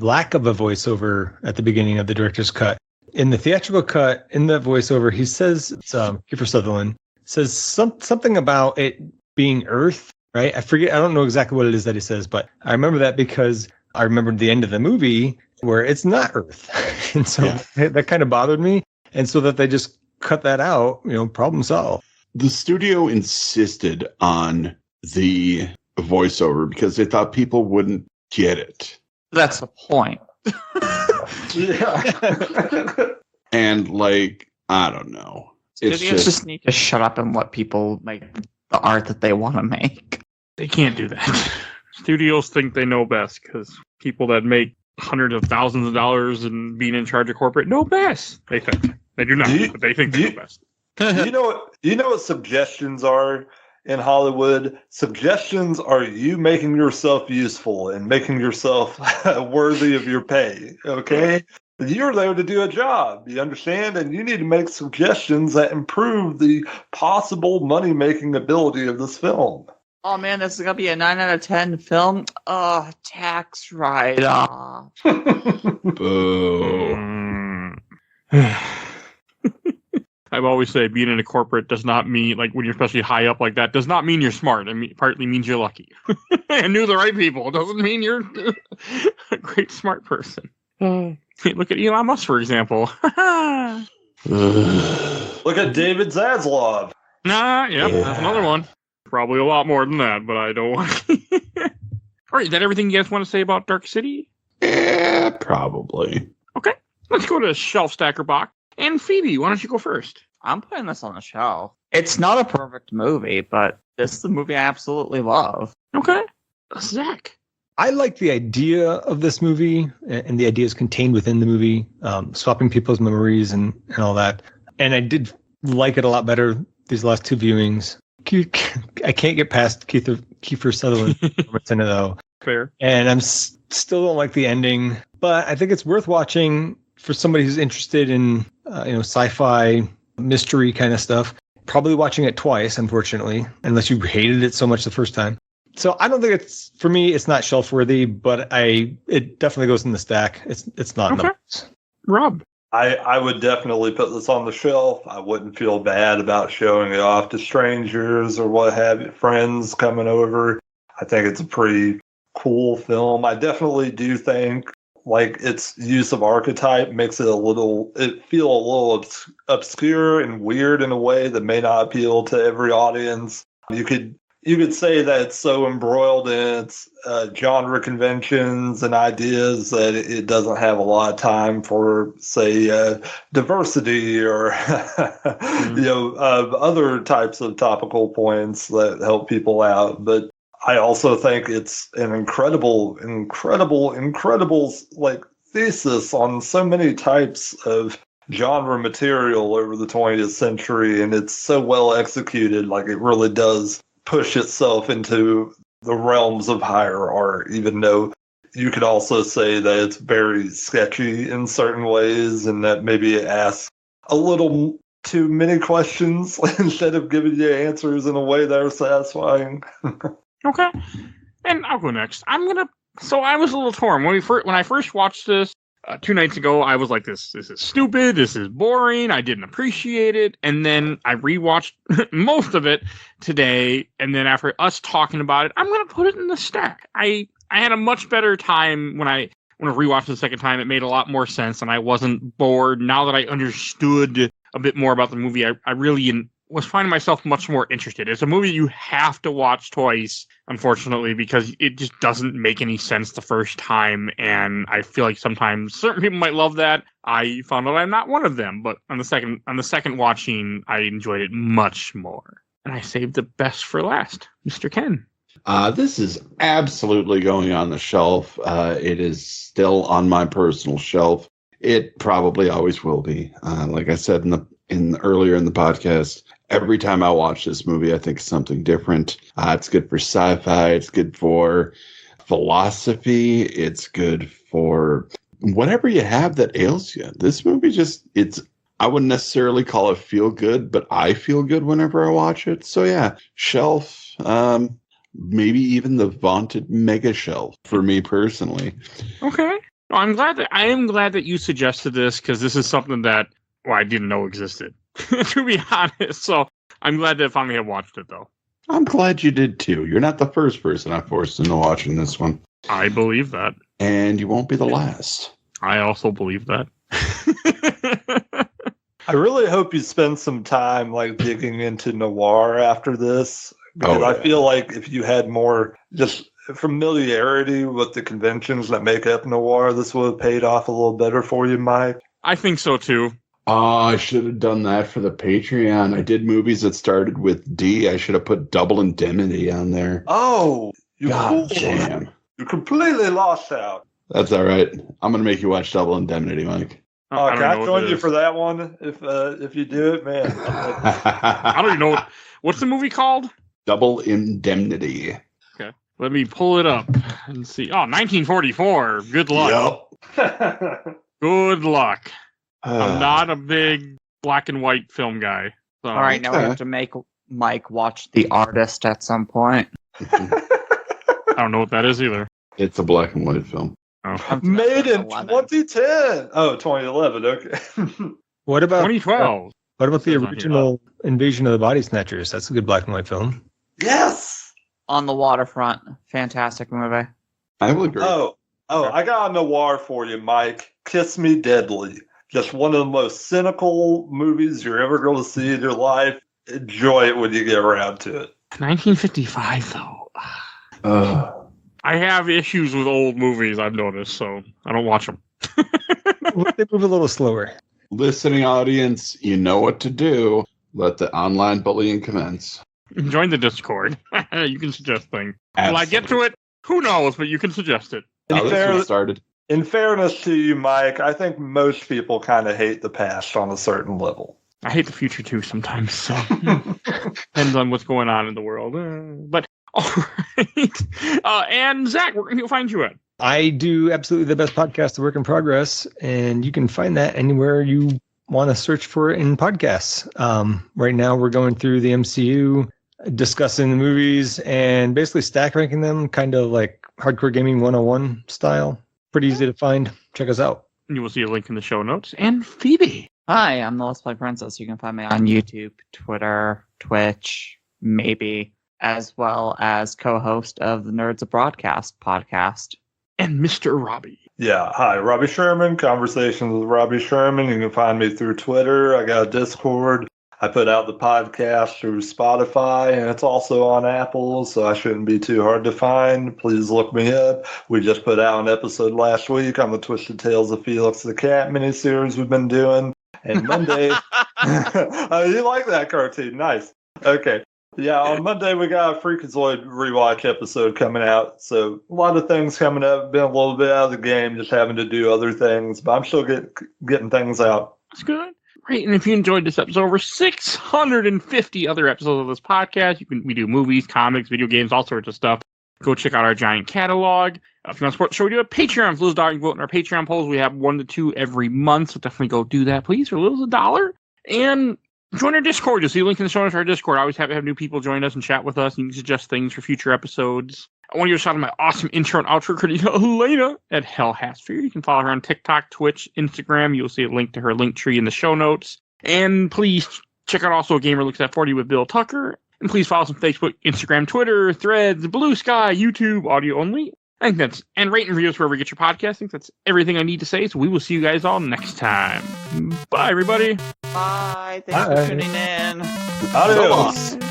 lack of a voiceover at the beginning of the director's cut. In the theatrical cut, in the voiceover, he says, Kiefer Sutherland says something about it being Earth, right? I forget, I don't know exactly what it is that he says, but I remember that because I remembered the end of the movie where it's not Earth. And so that kind of bothered me. And so that they just cut that out, problem solved. The studio insisted on the voiceover because they thought people wouldn't get it. That's the point. Yeah. And like, I don't know. Studios just need to shut up and let people make the art that they want to make. They can't do that. Studios think they know best because people that make hundreds of thousands of dollars and being in charge of corporate know best. They think. They do not, but they think they know best. You know what suggestions are in Hollywood? Suggestions are you making yourself useful and making yourself worthy of your pay. Okay? You're there to do a job, you understand? And you need to make suggestions that improve the possible money-making ability of this film. Oh man, this is going to be a 9 out of 10 film? Oh, tax write-off. Boo. I've always said being in a corporate does not mean, like when you're especially high up like that, does not mean you're smart. It partly means you're lucky. And knew the right people. It doesn't mean you're a great smart person. Look at Elon Musk, for example. Look at David Zaslav. That's another one. Probably a lot more than that, but I don't want to. All right, is that everything you guys want to say about Dark City? Yeah, probably. Okay, let's go to Shelf Stacker Box. And Phoebe, why don't you go first? I'm putting this on the shelf. It's not a perfect movie, but this is the movie I absolutely love. Okay. Zach. I like the idea of this movie and the ideas contained within the movie, swapping people's memories and all that. And I did like it a lot better these last two viewings. I can't get past Kiefer Sutherland's performance in it, though. Fair. And I'm still don't like the ending, but I think it's worth watching for somebody who's interested in sci-fi mystery kind of stuff. Probably watching it twice, unfortunately, unless you hated it so much the first time. So I don't think it's, for me, it's not shelf worthy, but it definitely goes in the stack. It's not in the box. Rob. I would definitely put this on the shelf. I wouldn't feel bad about showing it off to strangers or what have you, friends coming over. I think it's a pretty cool film. I definitely do think like its use of archetype makes it feel a little obscure and weird in a way that may not appeal to every audience. You could you could say that it's so embroiled in its genre conventions and ideas that it doesn't have a lot of time for, say, diversity or other types of topical points that help people out. But I also think it's an incredible like thesis on so many types of genre material over the 20th century, and it's so well executed. Like, it really does push itself into the realms of higher art, even though you could also say that it's very sketchy in certain ways, and that maybe it asks a little too many questions instead of giving you answers in a way that are satisfying. Okay. And I'll go next. So I was a little torn. When I first watched this 2 nights ago, I was like, this is stupid, this is boring, I didn't appreciate it. And then I rewatched most of it today, and then after us talking about it, I'm going to put it in the stack. I had a much better time when I rewatched it the second time. It made a lot more sense, and I wasn't bored. Now that I understood a bit more about the movie, I really was finding myself much more interested. It's a movie you have to watch twice, unfortunately, because it just doesn't make any sense the first time, and I feel like sometimes certain people might love that. I found out I'm not one of them, but on the second watching, I enjoyed it much more. And I saved the best for last, Mr. Ken. This is absolutely going on the shelf. It is still on my personal shelf. It probably always will be. Like I said earlier in the podcast, every time I watch this movie, I think something different. It's good for sci-fi. It's good for philosophy. It's good for whatever you have that ails you. This movie I wouldn't necessarily call it feel good, but I feel good whenever I watch it. So yeah, shelf, maybe even the vaunted mega shelf for me personally. Okay. I am glad that you suggested this, because this is something that I didn't know existed, to be honest. So I'm glad that I finally have watched it, though. I'm glad you did, too. You're not the first person I forced into watching this one. I believe that. And you won't be the last. I also believe that. I really hope you spend some time like digging into noir after this, because I feel like if you had more just familiarity with the conventions that make up noir, this would have paid off a little better for you, Mike. I think so, too. Oh, I should have done that for the Patreon. I did movies that started with D. I should have put Double Indemnity on there. Oh, God damn. You completely lost out. That's all right. I'm going to make you watch Double Indemnity, Mike. Can I join you for that one if you do it, man? I don't even know. What's the movie called? Double Indemnity. Okay. Let me pull it up and see. Oh, 1944. Good luck. Yep. Good luck. I'm not a big black and white film guy. So. All right, now we have to make Mike watch The Artist at some point. I don't know what that is either. It's a black and white film. Oh. Made in 2010. Oh, 2011. Okay. What about 2012? What about the original Invasion of the Body Snatchers? That's a good black and white film. Yes. On the Waterfront. Fantastic movie. I will agree. Oh, I got a noir for you, Mike. Kiss Me Deadly. Just one of the most cynical movies you're ever going to see in your life. Enjoy it when you get around to it. 1955, though. I have issues with old movies, I've noticed, so I don't watch them. They move a little slower. Listening audience, you know what to do. Let the online bullying commence. Join the Discord. You can suggest things. Absolutely. Will I get to it? Who knows, but you can suggest it. In In fairness to you, Mike, I think most people kind of hate the past on a certain level. I hate the future, too, sometimes, so depends on what's going on in the world. But, all right. And, Zach, where can you find you at? I do absolutely the best podcast, The Work in Progress, and you can find that anywhere you want to search for it in podcasts. Right now, we're going through the MCU, discussing the movies, and basically stack ranking them, kind of like Hardcore Gaming 101 style. Pretty easy to find. Check us out. You will see a link in the show notes. And Phoebe. Hi, I'm the Let's Play Princess. You can find me on YouTube, Twitter, Twitch, maybe, as well as co-host of the Nerds of Broadcast podcast. And Mr. Robbie. Yeah, hi, Robbie Sherman, Conversations with Robbie Sherman. You can find me through Twitter. I got a Discord. I put out the podcast through Spotify, and it's also on Apple, so I shouldn't be too hard to find. Please look me up. We just put out an episode last week on the Twisted Tales of Felix the Cat miniseries we've been doing. And Monday, you like that cartoon? Nice. Okay. Yeah, on Monday we got a Freakazoid rewatch episode coming out. So a lot of things coming up. Been a little bit out of the game, just having to do other things, but I'm still getting things out. That's good. Great. And if you enjoyed this episode, over 650 other episodes of this podcast, we do movies, comics, video games, all sorts of stuff. Go check out our giant catalog. If you want to support the show, we do a Patreon. For little $1, you can vote in our Patreon polls. We have 1 to 2 every month, so definitely go do that, please. For little as $1. And join our Discord. You'll see a link in the show notes for our Discord. I always happy to have new people join us and chat with us. And you can suggest things for future episodes. I want to give a shout out to my awesome intro and outro critic, Elena, at Hell Hassphere. You can follow her on TikTok, Twitch, Instagram. You'll see a link to her link tree in the show notes. And please check out also Gamer Looks at 40 with Bill Tucker. And please follow us on Facebook, Instagram, Twitter, Threads, Blue Sky, YouTube, audio only. I think that's, and rate and review us wherever you get your podcast. I think that's everything I need to say. So we will see you guys all next time. Bye, everybody. Bye. Thanks for tuning in. Adios. So long.